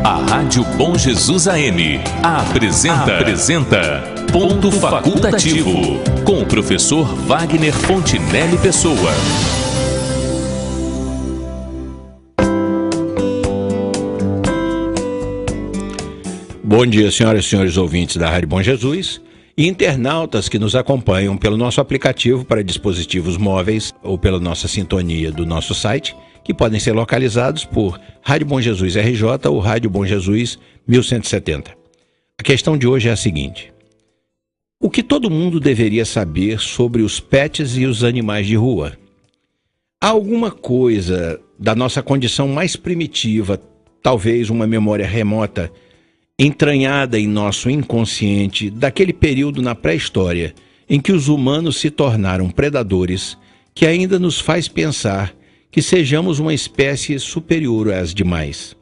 A Rádio Bom Jesus AM apresenta Ponto Facultativo, com o professor Wagner Fontinelli Pessoa. Bom dia, senhoras e senhores ouvintes da Rádio Bom Jesus e internautas que nos acompanham pelo nosso aplicativo para dispositivos móveis ou pela nossa sintonia do nosso site, que podem ser localizados por Rádio Bom Jesus RJ ou Rádio Bom Jesus 1170. A questão de hoje é a seguinte: o que todo mundo deveria saber sobre os pets e os animais de rua? Há alguma coisa da nossa condição mais primitiva, talvez uma memória remota, entranhada em nosso inconsciente, daquele período na pré-história em que os humanos se tornaram predadores, que ainda nos faz pensar que sejamos uma espécie superior às demais?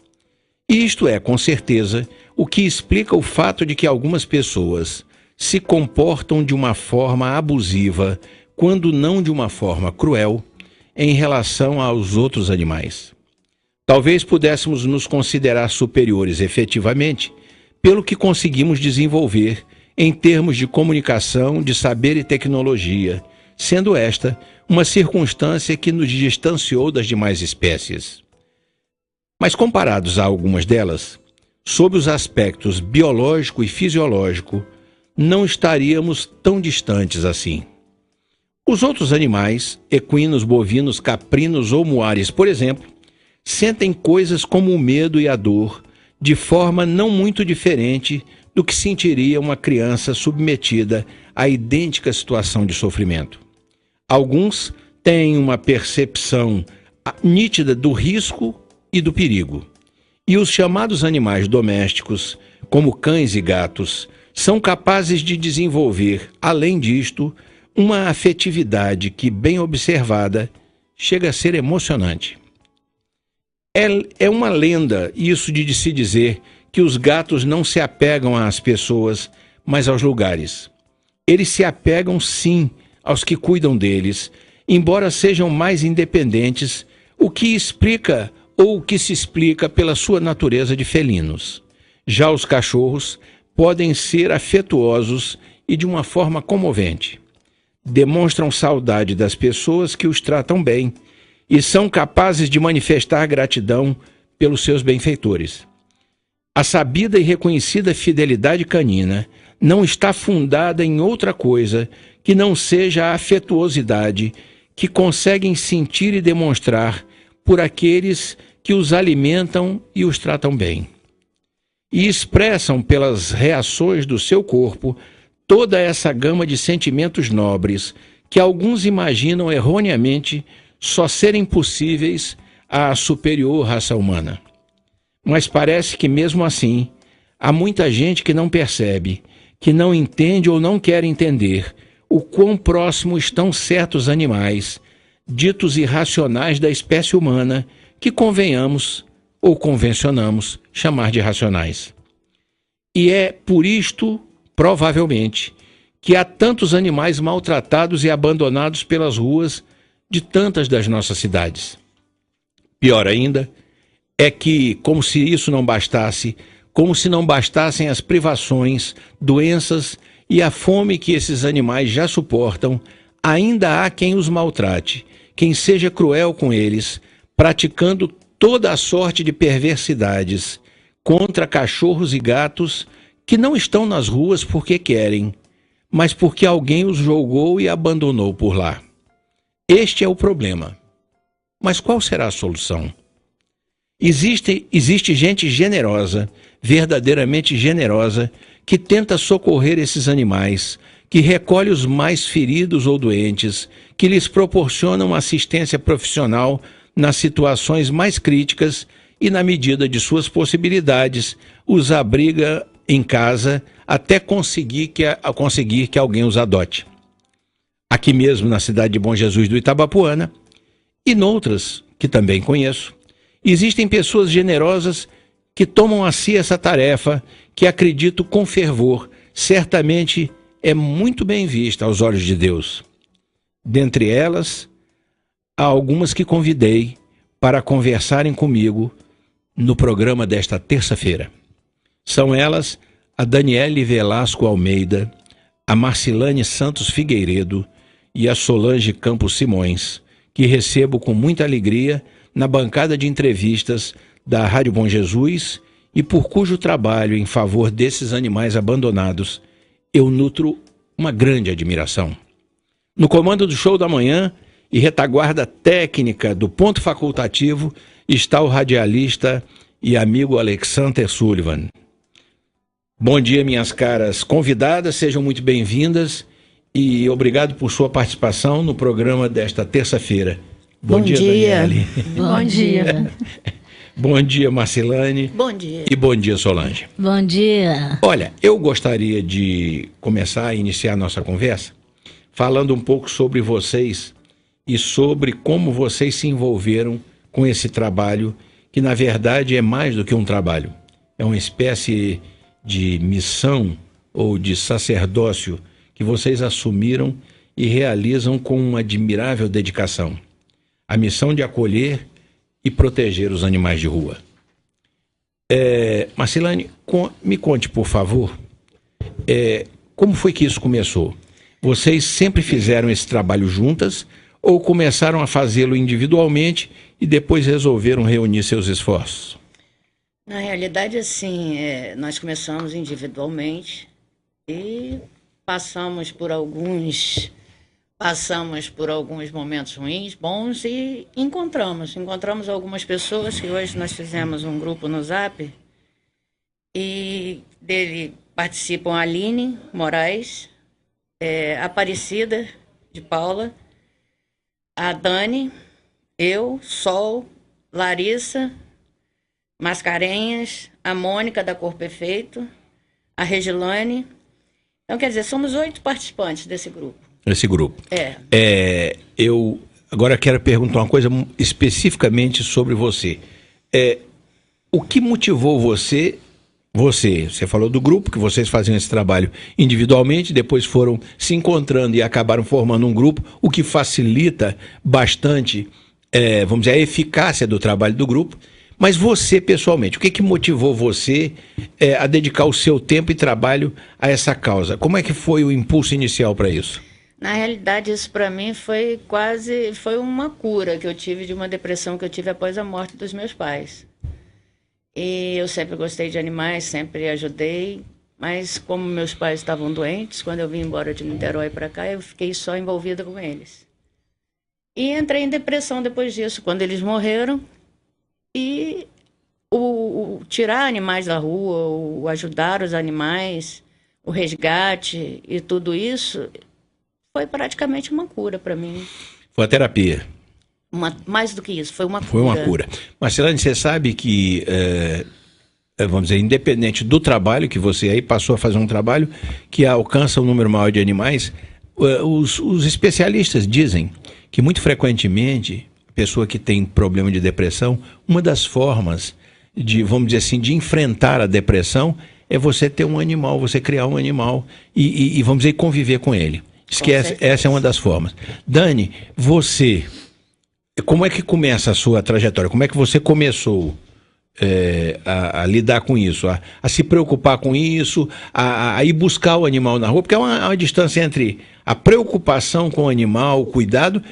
E isto é, com certeza, o que explica o fato de que algumas pessoas se comportam de uma forma abusiva, quando não de uma forma cruel, em relação aos outros animais. Talvez pudéssemos nos considerar superiores efetivamente pelo que conseguimos desenvolver em termos de comunicação, de saber e tecnologia, sendo esta uma circunstância que nos distanciou das demais espécies. Mas comparados a algumas delas, sob os aspectos biológico e fisiológico, não estaríamos tão distantes assim. Os outros animais, equinos, bovinos, caprinos ou muares, por exemplo, sentem coisas como o medo e a dor de forma não muito diferente do que sentiria uma criança submetida à idêntica situação de sofrimento. Alguns têm uma percepção nítida do risco e do perigo. E os chamados animais domésticos, como cães e gatos, são capazes de desenvolver, além disto, uma afetividade que, bem observada, chega a ser emocionante. É uma lenda isso de se dizer que os gatos não se apegam às pessoas, mas aos lugares. Eles se apegam, sim, aos que cuidam deles, embora sejam mais independentes, o que explica ou o que se explica pela sua natureza de felinos. Já os cachorros podem ser afetuosos e de uma forma comovente. Demonstram saudade das pessoas que os tratam bem e são capazes de manifestar gratidão pelos seus benfeitores. A sabida e reconhecida fidelidade canina não está fundada em outra coisa que não seja a afetuosidade que conseguem sentir e demonstrar por aqueles que os alimentam e os tratam bem. E expressam pelas reações do seu corpo toda essa gama de sentimentos nobres que alguns imaginam erroneamente só serem possíveis à superior raça humana. Mas parece que mesmo assim, há muita gente que não percebe, que não entende ou não quer entender o quão próximo estão certos animais, ditos irracionais da espécie humana, que convenhamos ou convencionamos chamar de racionais. E é por isto, provavelmente, que há tantos animais maltratados e abandonados pelas ruas de tantas das nossas cidades. Pior ainda, é que, como se isso não bastasse, como se não bastassem as privações, doenças e a fome que esses animais já suportam, ainda há quem os maltrate, quem seja cruel com eles, praticando toda a sorte de perversidades contra cachorros e gatos que não estão nas ruas porque querem, mas porque alguém os jogou e abandonou por lá. Este é o problema. Mas qual será a solução? Existe gente generosa, verdadeiramente generosa, que tenta socorrer esses animais, que recolhe os mais feridos ou doentes, que lhes proporciona uma assistência profissional nas situações mais críticas e, na medida de suas possibilidades, os abriga em casa até conseguir que alguém os adote. Aqui mesmo na cidade de Bom Jesus do Itabapoana, e noutras que também conheço, existem pessoas generosas que tomam a si essa tarefa, que acredito com fervor, certamente é muito bem vista aos olhos de Deus. Dentre elas, há algumas que convidei para conversarem comigo no programa desta terça-feira. São elas a Daniele Velasco Almeida, a Marcilane Santos Figueiredo e a Solange Campos Simões, que recebo com muita alegria na bancada de entrevistas da Rádio Bom Jesus e por cujo trabalho em favor desses animais abandonados eu nutro uma grande admiração. No comando do Show da Manhã e retaguarda técnica do Ponto Facultativo está o radialista e amigo Alexander Sullivan. Bom dia, minhas caras convidadas, sejam muito bem-vindas e obrigado por sua participação no programa desta terça-feira. Bom dia, Daniele. Bom dia. Bom dia, Marcilane. Bom dia. E bom dia, Solange. Bom dia. Olha, eu gostaria de começar a iniciar a nossa conversa falando um pouco sobre vocês e sobre como vocês se envolveram com esse trabalho, que na verdade é mais do que um trabalho. É uma espécie de missão ou de sacerdócio que vocês assumiram e realizam com uma admirável dedicação. A missão de acolher e proteger os animais de rua. Marcilane, me conte, por favor, como foi que isso começou? Vocês sempre fizeram esse trabalho juntas ou começaram a fazê-lo individualmente e depois resolveram reunir seus esforços? Na realidade, assim, nós começamos individualmente e passamos por alguns momentos ruins, bons, e encontramos algumas pessoas que hoje nós fizemos um grupo no Zap e dele participam a Aline Moraes, Aparecida de Paula, a Dani, eu, Sol, Larissa, Mascarenhas, a Mônica da Cor Perfeito, a Regilane. Então, quer dizer, somos 8 participantes desse grupo. Esse grupo. Eu agora quero perguntar uma coisa especificamente sobre você. O que motivou você falou do grupo, que vocês faziam esse trabalho individualmente, depois foram se encontrando e acabaram formando um grupo, o que facilita bastante, vamos dizer, a eficácia do trabalho do grupo. Mas você, pessoalmente, o que motivou você a dedicar o seu tempo e trabalho a essa causa? Como é que foi o impulso inicial para isso? Na realidade, isso para mim foi uma cura que eu tive de uma depressão que eu tive após a morte dos meus pais. E eu sempre gostei de animais, sempre ajudei, mas como meus pais estavam doentes, quando eu vim embora de Niterói para cá, eu fiquei só envolvida com eles. E entrei em depressão depois disso, quando eles morreram. E o tirar animais da rua, o ajudar os animais, o resgate e tudo isso foi praticamente uma cura para mim. Foi a terapia. Mais do que isso, foi uma cura. Foi uma cura. Marcilane, você sabe que, vamos dizer, independente do trabalho que você aí passou a fazer um trabalho que alcança um número maior de animais, os especialistas dizem que muito frequentemente pessoa que tem problema de depressão, uma das formas de, vamos dizer assim, de enfrentar a depressão é você ter um animal, você criar um animal e vamos dizer, conviver com ele. Diz que essa é uma das formas. Dani, você, como é que começa a sua trajetória? Como é que você começou a lidar com isso, a se preocupar com isso, a ir buscar o animal na rua? Porque é uma distância entre a preocupação com o animal, o cuidado,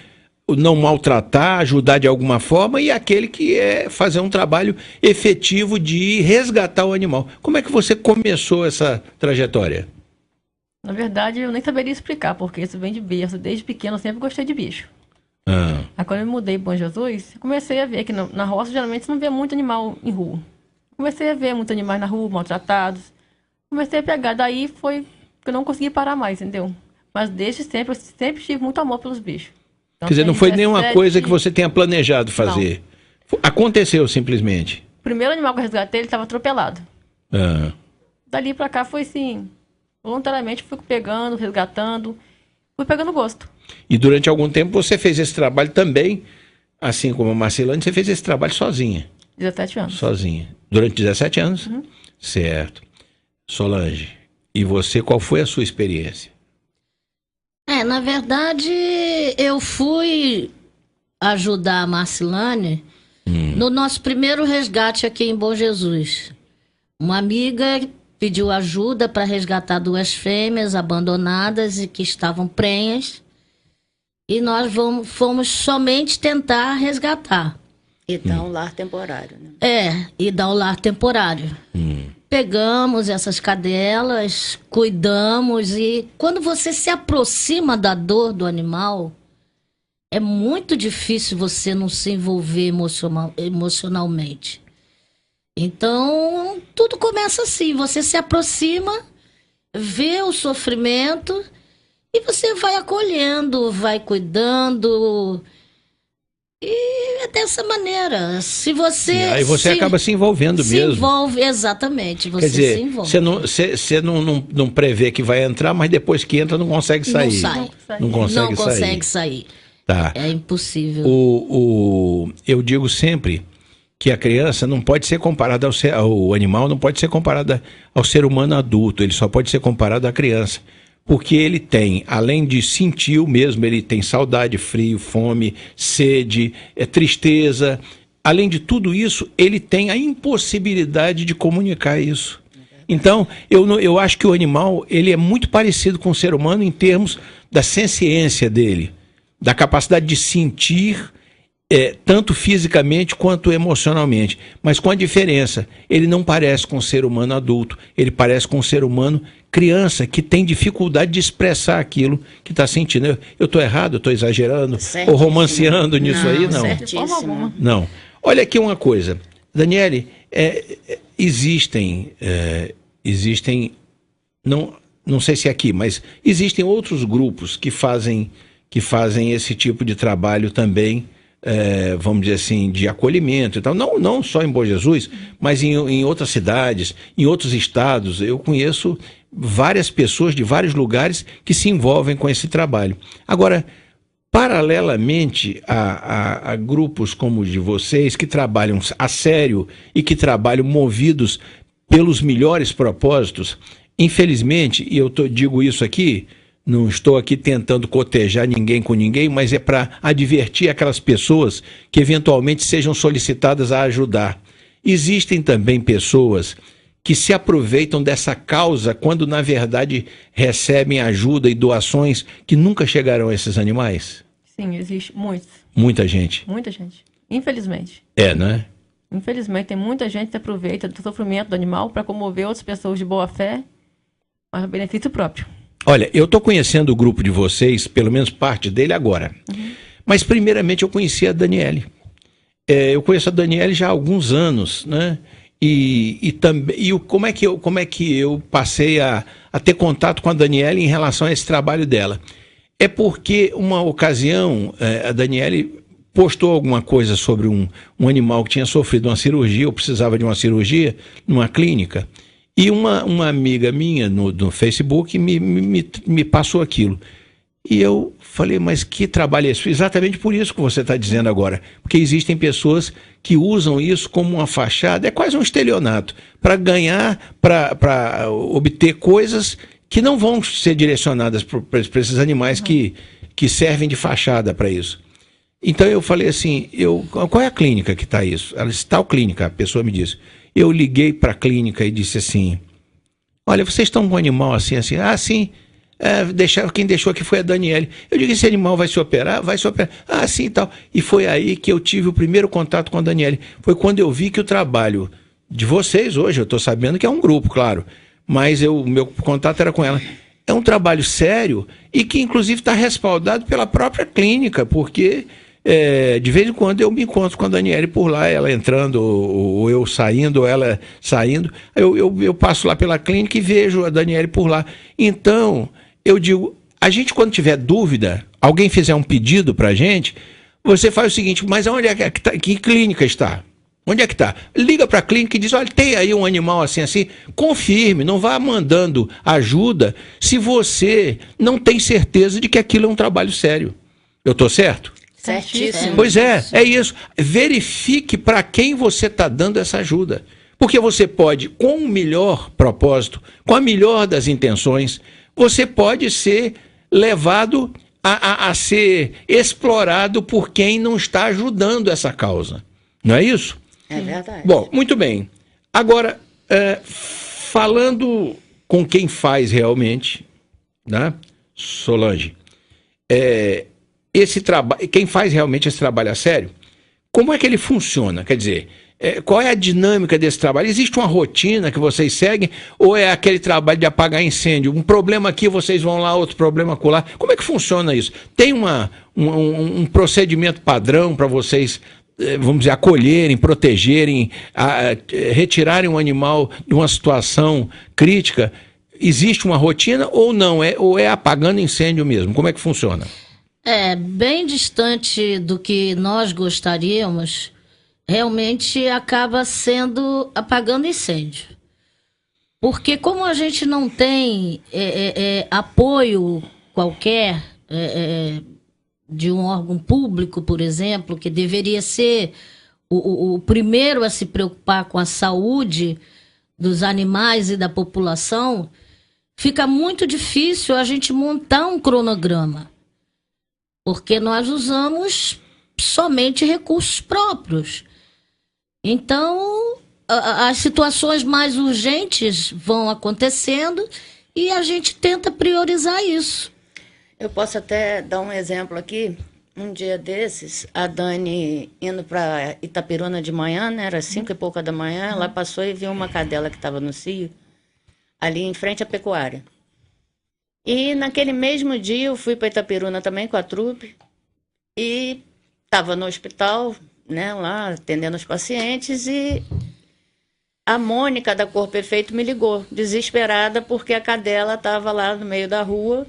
não maltratar, ajudar de alguma forma, e aquele que é fazer um trabalho efetivo de resgatar o animal. Como é que você começou essa trajetória? Na verdade, eu nem saberia explicar, porque isso vem de berço. Desde pequeno eu sempre gostei de bicho. Aí quando eu me mudei para Bom Jesus, comecei a ver que na roça geralmente você não vê muito animal em rua. Comecei a ver muitos animais na rua, maltratados. Comecei a pegar, daí foi que eu não consegui parar mais, entendeu? Mas desde sempre, eu sempre tive muito amor pelos bichos. Então, quer dizer, não foi nenhuma coisa que você tenha planejado fazer. Não. Aconteceu simplesmente. O primeiro animal que eu resgatei, ele estava atropelado. Dali pra cá foi assim, voluntariamente fui pegando, resgatando, fui pegando gosto. E durante algum tempo você fez esse trabalho também, assim como a Marcilane, você fez esse trabalho sozinha. 17 anos. Sozinha. Durante 17 anos? Uhum. Certo. Solange, e você, qual foi a sua experiência? Na verdade, eu fui ajudar a Marcilane No nosso primeiro resgate aqui em Bom Jesus, uma amiga pediu ajuda para resgatar 2 fêmeas abandonadas e que estavam prenhas. E nós fomos somente tentar resgatar. E dar um lar temporário, né? E dar um lar temporário. Pegamos essas cadelas, cuidamos, e quando você se aproxima da dor do animal, é muito difícil você não se envolver emocionalmente. Então, tudo começa assim, você se aproxima, vê o sofrimento e você vai acolhendo, vai cuidando. E é dessa maneira. Se você. Aí você acaba se envolvendo mesmo. Se envolve, exatamente. Você Quer dizer, se envolve. Você não prevê que vai entrar, mas depois que entra não consegue sair. Não consegue consegue sair. Tá. É impossível. Eu digo sempre que a criança não pode ser comparada ao animal, não pode ser comparada ao ser humano adulto. Ele só pode ser comparado à criança. Porque ele tem, além de sentir o mesmo, ele tem saudade, frio, fome, sede, tristeza. Além de tudo isso, ele tem a impossibilidade de comunicar isso. Então, eu acho que o animal ele é muito parecido com o ser humano em termos da senciência dele, da capacidade de sentir, tanto fisicamente quanto emocionalmente. Mas com a diferença, ele não parece com um ser humano adulto, ele parece com um ser humano criança que tem dificuldade de expressar aquilo que está sentindo. Eu estou errado, eu estou exagerando, ou romanceando nisso aí? Não. Certíssimo. Não. Olha aqui uma coisa. Daniele, existem, não sei se é aqui, mas existem outros grupos que fazem esse tipo de trabalho também, vamos dizer assim, de acolhimento e tal. Não só em Bom Jesus, mas em outras cidades, em outros estados. Eu conheço várias pessoas de vários lugares que se envolvem com esse trabalho. Agora, paralelamente a grupos como os de vocês, que trabalham a sério e que trabalham movidos pelos melhores propósitos, infelizmente, e eu digo isso aqui, não estou aqui tentando cotejar ninguém com ninguém, mas é para advertir aquelas pessoas que eventualmente sejam solicitadas a ajudar. Existem também pessoas que se aproveitam dessa causa quando, na verdade, recebem ajuda e doações que nunca chegarão a esses animais? Sim, existe muitos. Muita gente. Muita gente. Infelizmente. Não é? Infelizmente, tem muita gente que aproveita do sofrimento do animal para comover outras pessoas de boa fé, mas a benefício próprio. Olha, eu estou conhecendo o grupo de vocês, pelo menos parte dele agora. Mas, primeiramente, eu conheci a Daniele. Eu conheço a Daniele já há alguns anos, né? Como é que eu passei a ter contato com a Daniele em relação a esse trabalho dela? É porque, uma ocasião, a Daniele postou alguma coisa sobre um animal que tinha sofrido uma cirurgia, ou precisava de uma cirurgia, numa clínica. E uma amiga minha no Facebook me passou aquilo. E eu falei, mas que trabalho é esse? Exatamente por isso que você está dizendo agora. Porque existem pessoas que usam isso como uma fachada, é quase um estelionato, para ganhar, para obter coisas que não vão ser direcionadas para esses animais que servem de fachada para isso. Então eu falei assim, qual é a clínica que está isso? Ela disse, tal clínica, a pessoa me disse. Eu liguei para a clínica e disse assim, olha, vocês estão com um animal assim, assim? Ah, sim. Quem deixou aqui foi a Daniele. Eu digo, esse animal vai se operar? Vai se operar. Ah, sim e tal. E foi aí que eu tive o primeiro contato com a Daniele. Foi quando eu vi que o trabalho de vocês hoje, eu estou sabendo que é um grupo, claro, mas o meu contato era com ela. É um trabalho sério e que inclusive está respaldado pela própria clínica, porque de vez em quando eu me encontro com a Daniele por lá, ela entrando, ou eu saindo, ou ela saindo. Eu passo lá pela clínica e vejo a Daniele por lá. Então, eu digo, a gente quando tiver dúvida, alguém fizer um pedido para a gente, você faz o seguinte, mas onde é que tá, que clínica está? Onde é que está? Liga para a clínica e diz, olha, tem aí um animal assim, assim, confirme, não vá mandando ajuda se você não tem certeza de que aquilo é um trabalho sério. Eu estou certo? Certíssimo. Pois é isso. Verifique para quem você está dando essa ajuda. Porque você pode, com o melhor propósito, com a melhor das intenções, você pode ser levado a ser explorado por quem não está ajudando essa causa. Não é isso? É verdade. Bom, muito bem. Agora, falando com quem faz realmente, né, Solange, quem faz realmente esse trabalho a sério, como é que ele funciona? Quer dizer, qual é a dinâmica desse trabalho? Existe uma rotina que vocês seguem ou é aquele trabalho de apagar incêndio? Um problema aqui, vocês vão lá, outro problema acolá. Como é que funciona isso? Tem um procedimento padrão para vocês, vamos dizer, acolherem, protegerem, retirarem um animal de uma situação crítica? Existe uma rotina ou não? Ou é apagando incêndio mesmo? Como é que funciona? É bem distante do que nós gostaríamos. Realmente acaba sendo apagando incêndio. Porque como a gente não tem apoio qualquer de um órgão público, por exemplo, que deveria ser o primeiro a se preocupar com a saúde dos animais e da população, fica muito difícil a gente montar um cronograma. Porque nós usamos somente recursos próprios. Então, as situações mais urgentes vão acontecendo e a gente tenta priorizar isso. Eu posso até dar um exemplo aqui. Um dia desses, a Dani indo para Itapiruna de manhã, né, era 5 e pouca da manhã, ela passou e viu uma cadela que estava no cio, ali em frente à pecuária. E naquele mesmo dia eu fui para Itapiruna também com a trupe e estava no hospital, né, lá atendendo os pacientes, e a Mônica da Cor Perfeito me ligou, desesperada, porque a cadela estava lá no meio da rua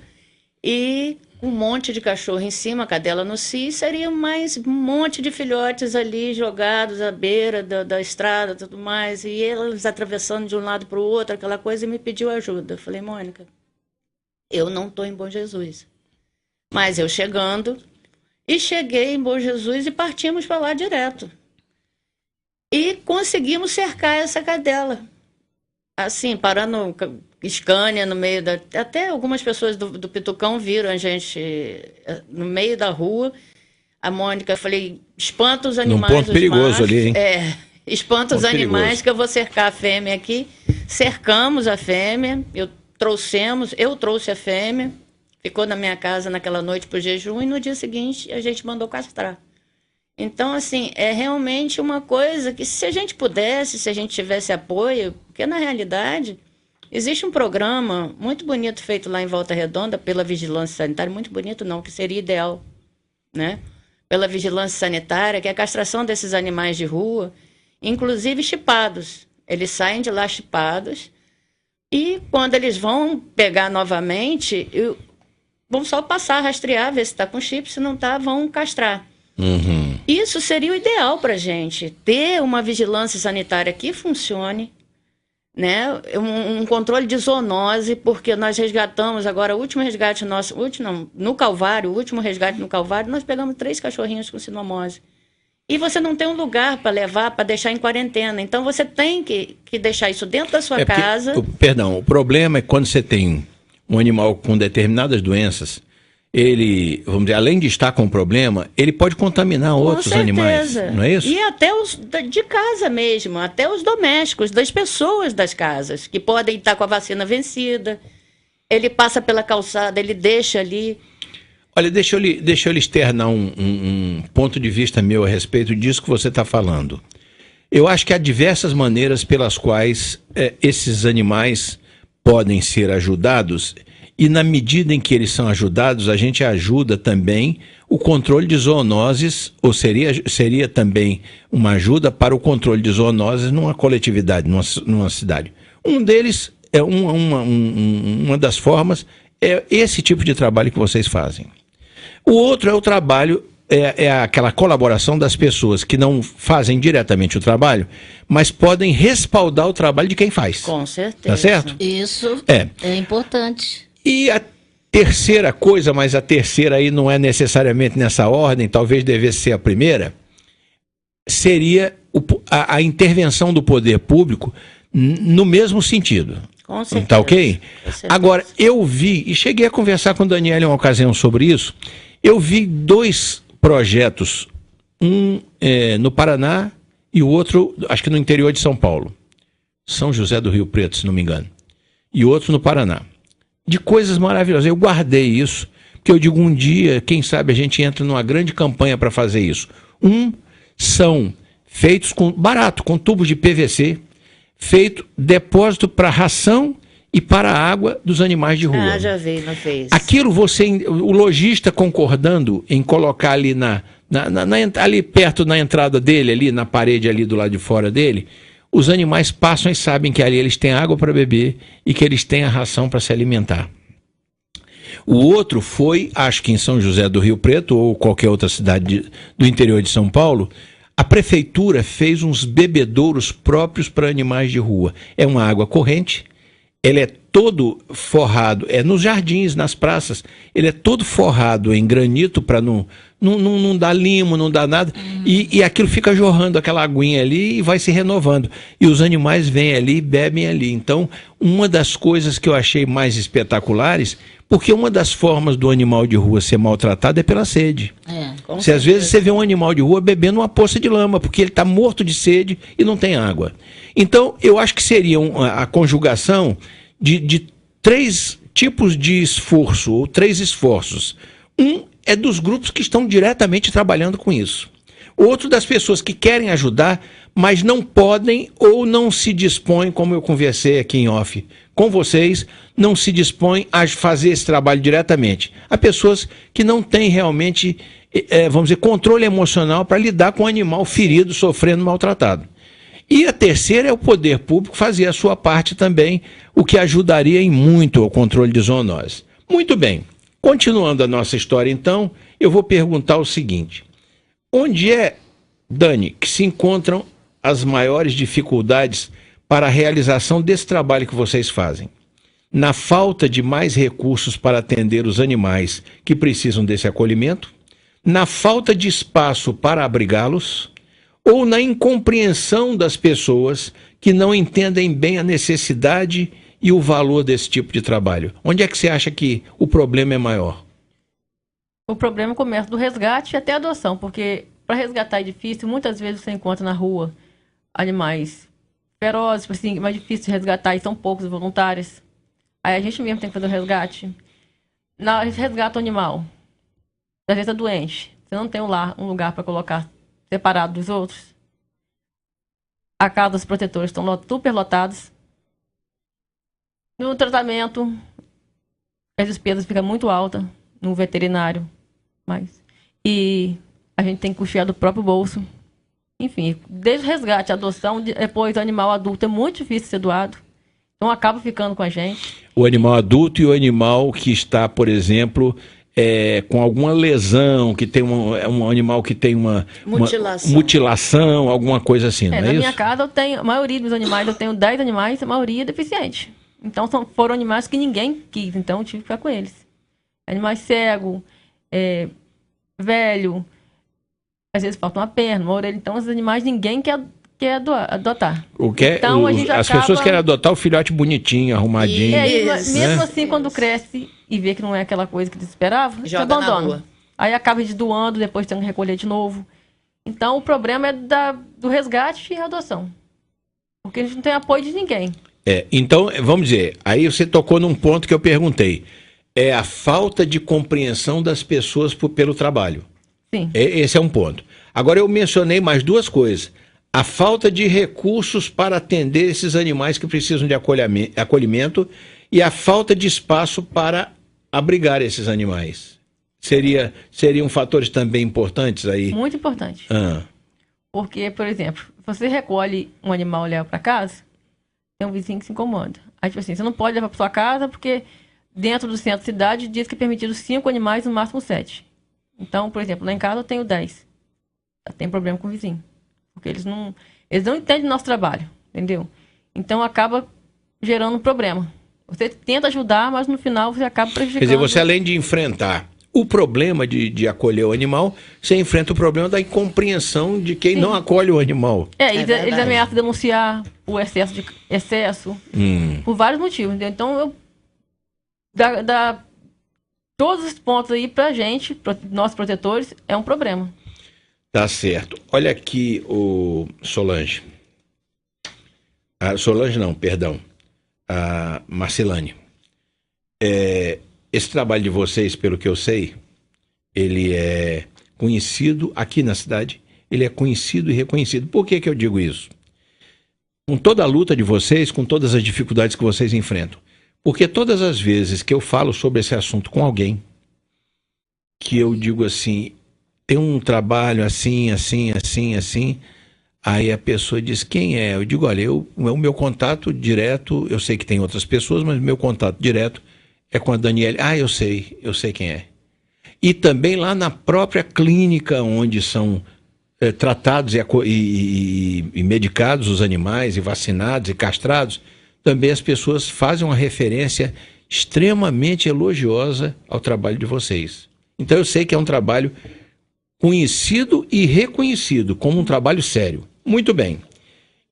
e um monte de cachorro em cima, a cadela no cio, seria mais um monte de filhotes ali jogados à beira da estrada, tudo mais, e eles atravessando de um lado para o outro, aquela coisa, e me pediu ajuda. Eu falei, Mônica, eu não estou em Bom Jesus, mas eu chegando, e cheguei em Bom Jesus e partimos para lá direto. E conseguimos cercar essa cadela. Assim, parando Scania no meio da... Até algumas pessoas do Pitucão viram a gente no meio da rua. A Mônica, falei, espanta os animais. Num ponto perigoso machos, ali, hein? Espanta os Ponto animais perigoso. que eu vou cercar a fêmea aqui. Cercamos a fêmea, eu trouxe a fêmea, ficou na minha casa naquela noite pro jejum e no dia seguinte a gente mandou castrar. Então, assim, é realmente uma coisa que se a gente pudesse, se a gente tivesse apoio, porque na realidade existe um programa muito bonito feito lá em Volta Redonda pela Vigilância Sanitária, muito bonito não, que seria ideal, né? Pela Vigilância Sanitária, que é a castração desses animais de rua, inclusive chipados. Eles saem de lá chipados e quando eles vão pegar novamente, vão só passar, rastrear, ver se está com chip, se não está, vão castrar. Uhum. Isso seria o ideal para a gente, ter uma vigilância sanitária que funcione, né? Um controle de zoonose, porque nós resgatamos agora, o último resgate nosso, no Calvário, o último resgate no Calvário, nós pegamos 3 cachorrinhos com sinomose. E você não tem um lugar para levar, para deixar em quarentena. Então você tem que deixar isso dentro da sua casa. Perdão, o problema é quando você tem um animal com determinadas doenças, ele, vamos dizer, além de estar com problema, ele pode contaminar outros animais, não é isso? E até os de casa mesmo, até os domésticos, das pessoas das casas, que podem estar com a vacina vencida. Ele passa pela calçada, ele deixa ali. Olha, deixa eu lhe externar um ponto de vista meu a respeito disso que você está falando. Eu acho que há diversas maneiras pelas quais esses animais podem ser ajudados. E na medida em que eles são ajudados, a gente ajuda também o controle de zoonoses, ou seria também uma ajuda para o controle de zoonoses numa coletividade, numa cidade. Um deles, uma das formas, é esse tipo de trabalho que vocês fazem. O outro é o trabalho, é aquela colaboração das pessoas que não fazem diretamente o trabalho, mas podem respaldar o trabalho de quem faz. Com certeza. Tá certo? Isso é importante. E a terceira coisa, mas a terceira aí não é necessariamente nessa ordem, talvez devesse ser a primeira, seria a intervenção do poder público no mesmo sentido. Com certeza. Tá ok? Agora, eu vi, e cheguei a conversar com o Daniel em uma ocasião sobre isso, eu vi 2 projetos, um no Paraná e o outro, acho que no interior de São Paulo. São José do Rio Preto, se não me engano. E outro no Paraná. De coisas maravilhosas. Eu guardei isso, porque eu digo, um dia, quem sabe a gente entra numa grande campanha para fazer isso. São feitos barato, com tubos de PVC, feito depósito para ração e para a água dos animais de rua. Já vi, não fez. Aquilo o lojista concordando em colocar ali ali perto na entrada dele, ali na parede ali do lado de fora dele, os animais passam e sabem que ali eles têm água para beber e que eles têm a ração para se alimentar. O outro foi, acho que em São José do Rio Preto ou qualquer outra cidade do interior de São Paulo, a prefeitura fez uns bebedouros próprios para animais de rua. É uma água corrente, ele é todo forrado, nos jardins, nas praças, ele é todo forrado em granito para não dar limo, não dar nada, e aquilo fica jorrando aquela aguinha ali e vai se renovando. E os animais vêm ali e bebem ali. Então, uma das coisas que eu achei mais espetaculares, porque uma das formas do animal de rua ser maltratado é pela sede. Às vezes você vê um animal de rua bebendo uma poça de lama, porque ele está morto de sede e não tem água. Então, eu acho que seria a conjugação de 3 tipos de esforço, ou 3 esforços. É dos grupos que estão diretamente trabalhando com isso. Outro das pessoas que querem ajudar, mas não podem ou não se dispõem, como eu conversei aqui em off com vocês, não se dispõem a fazer esse trabalho diretamente. Há pessoas que não têm realmente, vamos dizer, controle emocional para lidar com um animal ferido, sofrendo, maltratado. E a terceira é o poder público fazer a sua parte também, o que ajudaria em muito ao controle de zoonose. Muito bem, continuando a nossa história então, eu vou perguntar o seguinte: onde é, Dani, que se encontram as maiores dificuldades para a realização desse trabalho que vocês fazem? Na falta de mais recursos para atender os animais que precisam desse acolhimento? Na falta de espaço para abrigá-los? Ou na incompreensão das pessoas que não entendem bem a necessidade e o valor desse tipo de trabalho? Onde é que você acha que o problema é maior? O problema começa do resgate até a adoção, porque para resgatar é difícil. Muitas vezes você encontra na rua animais ferozes, assim, mais difícil de resgatar, e são poucos voluntários. Aí a gente mesmo tem que fazer o resgate. Resgata o animal. Às vezes é doente. Você não tem um lugar para colocar separado dos outros. A casa dos protetores estão super lotados. No tratamento, as despesas ficam muito altas no veterinário. E a gente tem que custear do próprio bolso. Enfim, desde o resgate, a adoção, depois o animal adulto é muito difícil ser doado. Então acaba ficando com a gente. O animal adulto e o animal que está, por exemplo, com alguma lesão, que tem um animal que tem uma mutilação, alguma coisa assim, não é isso? Na minha casa, a maioria dos animais, eu tenho 10 animais, a maioria é deficiente. Então foram animais que ninguém quis, então eu tive que ficar com eles. Animais cego, velho, às vezes falta uma perna, uma orelha. Então os animais ninguém quer adotar. Então, as pessoas querem adotar o filhote bonitinho, arrumadinho. Mesmo assim, quando cresce e vê que não é aquela coisa que desesperava, você abandona. Aí acaba de doando, depois tem que recolher de novo. Então o problema é do resgate e adoção. Porque a gente não tem apoio de ninguém. Então, vamos dizer, aí você tocou num ponto que eu perguntei. É a falta de compreensão das pessoas pelo trabalho. Sim. Esse é um ponto. Agora eu mencionei mais 2 coisas. A falta de recursos para atender esses animais que precisam de acolhimento e a falta de espaço para abrigar esses animais. Seriam fatores também importantes aí? Muito importante. Porque, por exemplo, você recolhe um animal e leva para casa, tem um vizinho que se incomoda. Aí, tipo assim, você não pode levar para sua casa porque dentro do centro da cidade diz que é permitido 5 animais, no máximo 7. Então, por exemplo, lá em casa eu tenho 10. Tem problema com o vizinho. Porque eles não entendem o nosso trabalho, entendeu? Então acaba gerando um problema. Você tenta ajudar, mas no final você acaba prejudicando. Quer dizer, você além de enfrentar o problema de acolher o animal, você enfrenta o problema da incompreensão de quem não acolhe o animal. Eles ameaçam denunciar o excesso por vários motivos, entendeu? Então dá todos os pontos aí pra gente, nossos protetores, é um problema. Tá certo. Olha aqui o Solange. Solange não, perdão. A Marcelane. Esse trabalho de vocês, pelo que eu sei, ele é conhecido aqui na cidade, ele é conhecido e reconhecido. Por que eu digo isso? Com toda a luta de vocês, com todas as dificuldades que vocês enfrentam. Porque todas as vezes que eu falo sobre esse assunto com alguém, que eu digo assim, tem um trabalho assim, aí a pessoa diz, quem é? Eu digo, olha, o meu contato direto, eu sei que tem outras pessoas, mas o meu contato direto é com a Daniele. Eu sei quem é. E também lá na própria clínica onde são tratados e medicados os animais, e vacinados e castrados, também as pessoas fazem uma referência extremamente elogiosa ao trabalho de vocês. Então eu sei que é um trabalho conhecido e reconhecido como um trabalho sério. Muito bem.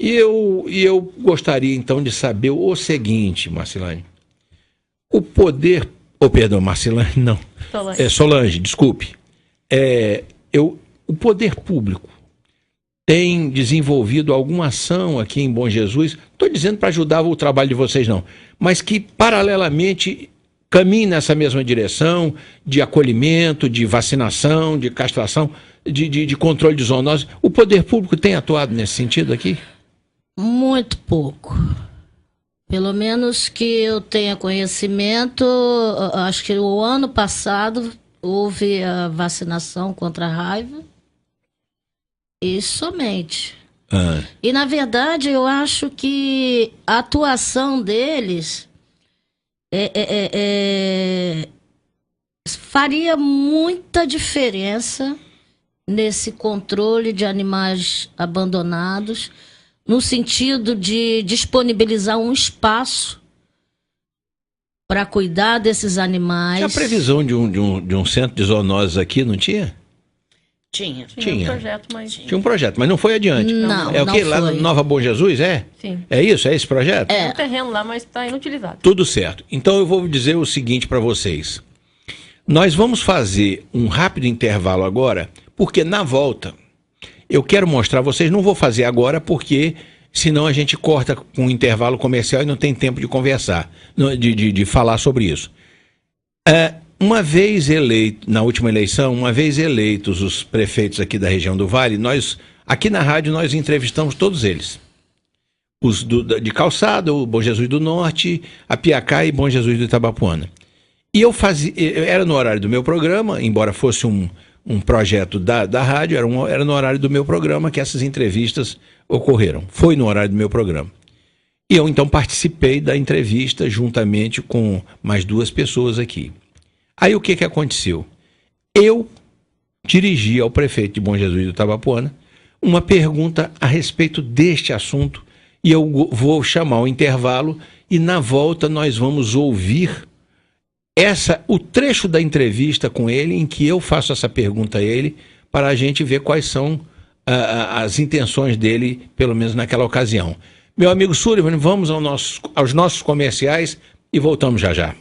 E eu gostaria então de saber o seguinte, Marcelane. O poder... Marcelane, não. Solange, desculpe. O poder público tem desenvolvido alguma ação aqui em Bom Jesus, estou dizendo para ajudar o trabalho de vocês não, mas que paralelamente caminhe nessa mesma direção de acolhimento, de vacinação, de castração, de controle de zoonose. O poder público tem atuado nesse sentido aqui? Muito pouco. Pelo menos que eu tenha conhecimento, acho que o ano passado houve a vacinação contra a raiva. E somente. E, na verdade, eu acho que a atuação deles faria muita diferença nesse controle de animais abandonados, no sentido de disponibilizar um espaço para cuidar desses animais. Tinha a previsão de um centro de zoonoses aqui, não tinha? Tinha. Tinha um projeto, mas... Tinha um projeto, mas não foi adiante. Não, é o que? Lá no Nova Bom Jesus, é? Sim. É isso? É esse projeto? Tem um terreno lá, mas está inutilizado. Tudo certo. Então eu vou dizer o seguinte para vocês. Nós vamos fazer um rápido intervalo agora, porque na volta eu quero mostrar a vocês, não vou fazer agora porque senão a gente corta com um intervalo comercial e não tem tempo de conversar, de falar sobre isso. Uma vez eleito, na última eleição, uma vez eleitos os prefeitos aqui da região do Vale, aqui na rádio nós entrevistamos todos eles. Os de Calçada, o Bom Jesus do Norte, a Piacá e Bom Jesus do Itabapuana. E era no horário do meu programa, embora fosse um projeto da rádio, era no horário do meu programa que essas entrevistas ocorreram. Foi no horário do meu programa. E eu então participei da entrevista juntamente com mais 2 pessoas aqui. Aí o que aconteceu? Eu dirigi ao prefeito de Bom Jesus do Itabapuana uma pergunta a respeito deste assunto e eu vou chamar o intervalo e na volta nós vamos ouvir o trecho da entrevista com ele em que eu faço essa pergunta a ele para a gente ver quais são as intenções dele, pelo menos naquela ocasião. Meu amigo Sullivan, vamos aos nossos comerciais e voltamos já já.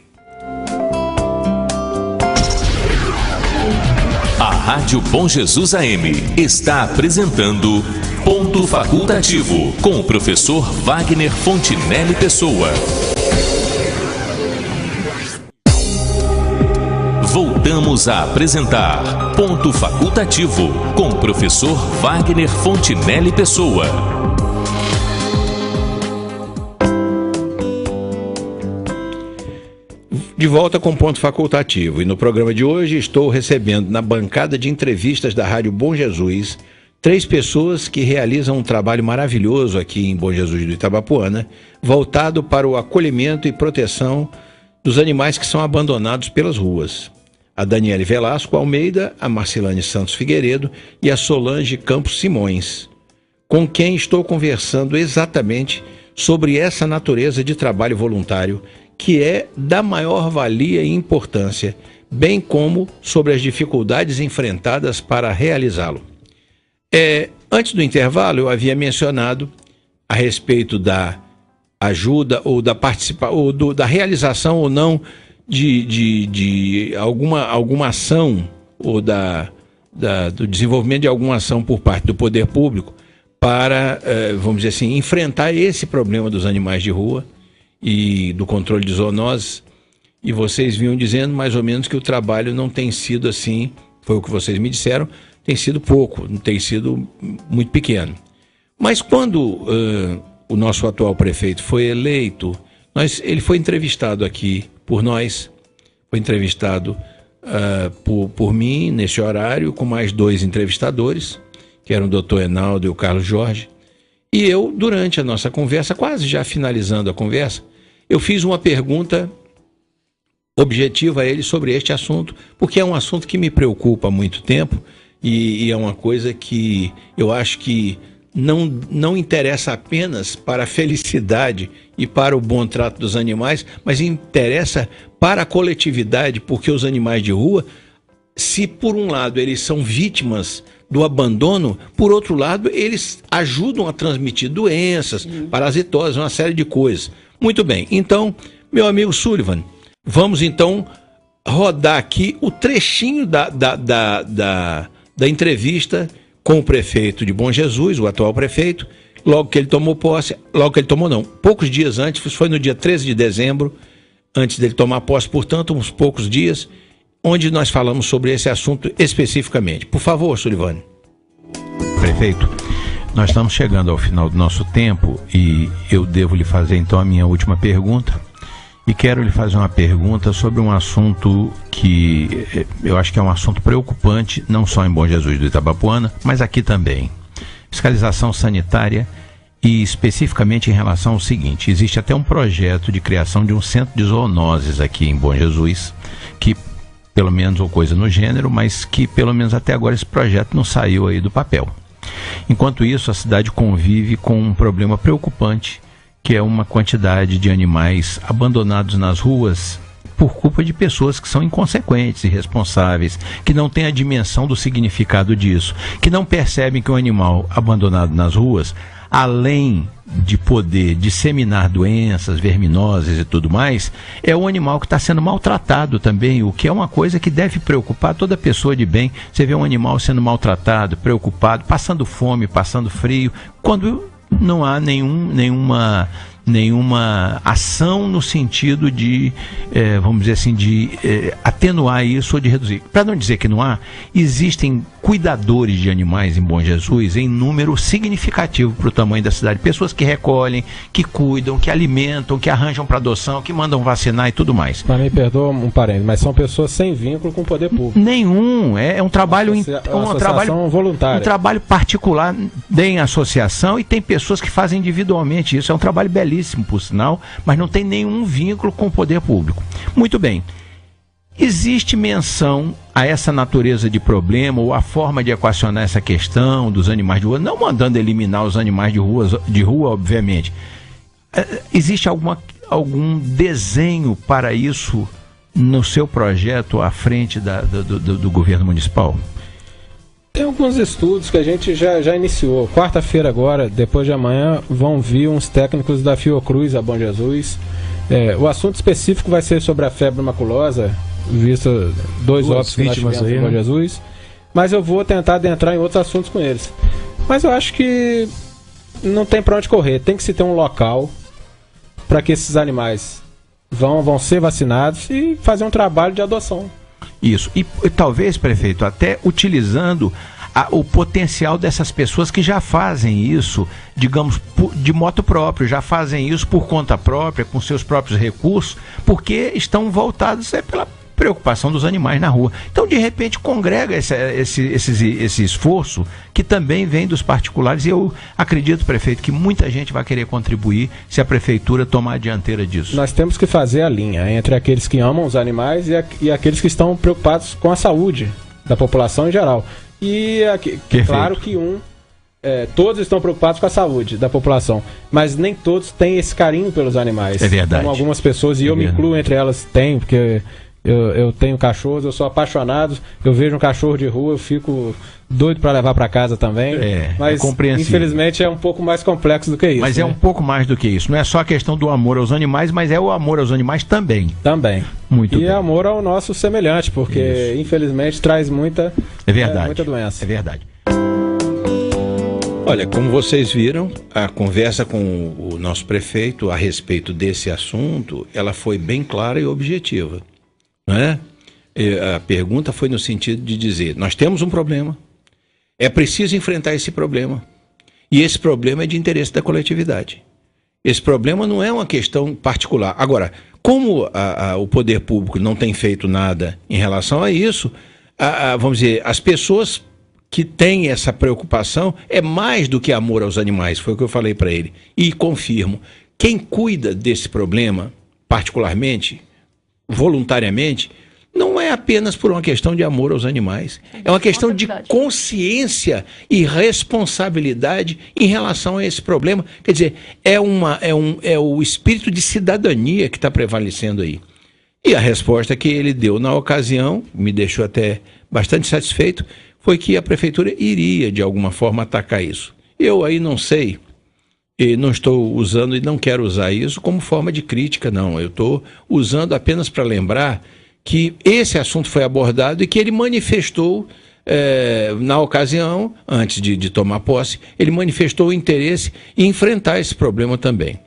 A Rádio Bom Jesus AM está apresentando Ponto Facultativo, com o professor Wagner Fontinelli Pessoa. Voltamos a apresentar Ponto Facultativo, com o professor Wagner Fontinelli Pessoa. De volta com Ponto Facultativo, e no programa de hoje estou recebendo na bancada de entrevistas da Rádio Bom Jesus 3 pessoas que realizam um trabalho maravilhoso aqui em Bom Jesus do Itabapuana, voltado para o acolhimento e proteção dos animais que são abandonados pelas ruas. A Daniele Velasco Almeida, a Marcelane Santos Figueiredo e a Solange Campos Simões, com quem estou conversando exatamente sobre essa natureza de trabalho voluntário que é da maior valia e importância, bem como sobre as dificuldades enfrentadas para realizá-lo. Antes do intervalo, eu havia mencionado a respeito da ajuda ou da participação, ou da realização ou não de alguma ação ou do desenvolvimento de alguma ação por parte do poder público para, vamos dizer assim, enfrentar esse problema dos animais de rua e do controle de zoonoses. E vocês vinham dizendo mais ou menos que o trabalho não tem sido assim, foi o que vocês me disseram, tem sido pouco, não tem sido muito pequeno. Mas quando o nosso atual prefeito foi eleito, ele foi entrevistado aqui por nós, foi entrevistado por mim nesse horário, com mais 2 entrevistadores, que eram o doutor Enaldo e o Carlos Jorge. E eu, durante a nossa conversa, quase já finalizando a conversa, eu fiz uma pergunta objetiva a ele sobre este assunto, porque é um assunto que me preocupa há muito tempo e é uma coisa que eu acho que não interessa apenas para a felicidade e para o bom trato dos animais, mas interessa para a coletividade, porque os animais de rua, se por um lado eles são vítimas do abandono, por outro lado eles ajudam a transmitir doenças, parasitoses, uma série de coisas. Muito bem, então, meu amigo Sullivan, vamos então rodar aqui o trechinho da entrevista com o prefeito de Bom Jesus, o atual prefeito, logo que ele tomou posse, poucos dias antes, foi no dia 13 de dezembro, antes dele tomar posse, portanto, uns poucos dias, onde nós falamos sobre esse assunto especificamente. Por favor, Sullivan. Prefeito, nós estamos chegando ao final do nosso tempo e eu devo lhe fazer então a minha última pergunta. E quero lhe fazer uma pergunta sobre um assunto que eu acho que é um assunto preocupante, não só em Bom Jesus do Itabapoana, mas aqui também. Fiscalização sanitária e especificamente em relação ao seguinte: existe até um projeto de criação de um centro de zoonoses aqui em Bom Jesus, que pelo menos, ou coisa no gênero, mas que pelo menos até agora esse projeto não saiu aí do papel. Enquanto isso, a cidade convive com um problema preocupante, que é uma quantidade de animais abandonados nas ruas por culpa de pessoas que são inconsequentes, irresponsáveis, que não têm a dimensão do significado disso, que não percebem que um animal abandonado nas ruas, além de poder disseminar doenças verminosas e tudo mais, é um animal que está sendo maltratado também, o que é uma coisa que deve preocupar toda pessoa de bem. Você vê um animal sendo maltratado, preocupado, passando fome, passando frio, quando não há nenhuma ação no sentido de, vamos dizer assim, de atenuar isso ou de reduzir. Para não dizer que não há, existem cuidadores de animais em Bom Jesus em número significativo para o tamanho da cidade. Pessoas que recolhem, que cuidam, que alimentam, que arranjam para adoção, que mandam vacinar e tudo mais. Mas me perdoa um parênteses, mas são pessoas sem vínculo com o poder público. Nenhum, é um trabalho voluntária. Um trabalho particular em associação, e tem pessoas que fazem individualmente isso. É um trabalho belíssimo, por sinal, mas não tem nenhum vínculo com o poder público. Muito bem. Existe menção a essa natureza de problema ou a forma de equacionar essa questão dos animais de rua, não mandando eliminar os animais de rua, obviamente. Existe algum desenho para isso no seu projeto à frente do governo municipal? Tem alguns estudos que a gente já iniciou. Quarta-feira agora, depois de amanhã, vão vir uns técnicos da Fiocruz a Bom Jesus. O assunto específico vai ser sobre a febre maculosa, visto dois óbitos que nós tivemos em Bom Jesus. Mas eu vou tentar adentrar em outros assuntos com eles. Mas eu acho que não tem para onde correr. Tem que se ter um local para que esses animais vão ser vacinados e fazer um trabalho de adoção. Isso, e talvez, prefeito, até utilizando o potencial dessas pessoas que já fazem isso, digamos, de moto próprio, já fazem isso por conta própria, com seus próprios recursos, porque estão voltados pela preocupação dos animais na rua. Então, de repente, congrega esse esforço que também vem dos particulares, e eu acredito, prefeito, que muita gente vai querer contribuir se a prefeitura tomar a dianteira disso. Nós temos que fazer a linha entre aqueles que amam os animais e aqueles que estão preocupados com a saúde da população em geral. E claro que todos estão preocupados com a saúde da população, mas nem todos têm esse carinho pelos animais. É verdade. Como algumas pessoas, e eu me incluo entre elas, tenho, porque Eu tenho cachorros, eu sou apaixonado, eu vejo um cachorro de rua, eu fico doido para levar para casa também. Mas compreensível. Infelizmente é um pouco mais complexo do que isso. Mas é um pouco mais do que isso. Não é só a questão do amor aos animais, mas é o amor aos animais também. Também. Muito bem. E amor ao nosso semelhante, porque infelizmente traz muita doença. É verdade. Olha, como vocês viram, a conversa com o nosso prefeito a respeito desse assunto, ela foi bem clara e objetiva, não é? A pergunta foi no sentido de dizer, nós temos um problema, é preciso enfrentar esse problema, e esse problema é de interesse da coletividade. Esse problema não é uma questão particular. Agora, como o poder público não tem feito nada em relação a isso, vamos dizer, as pessoas que têm essa preocupação é mais do que amor aos animais, foi o que eu falei para ele. E confirmo, quem cuida desse problema, particularmente, voluntariamente, não é apenas por uma questão de amor aos animais. É uma questão de consciência e responsabilidade em relação a esse problema. Quer dizer, é o espírito de cidadania que está prevalecendo aí. E a resposta que ele deu na ocasião, me deixou até bastante satisfeito, foi que a prefeitura iria, de alguma forma, atacar isso. Eu aí não sei, e não estou usando e não quero usar isso como forma de crítica, não. Eu estou usando apenas para lembrar que esse assunto foi abordado e que ele manifestou, na ocasião, antes de tomar posse, ele manifestou o interesse em enfrentar esse problema também.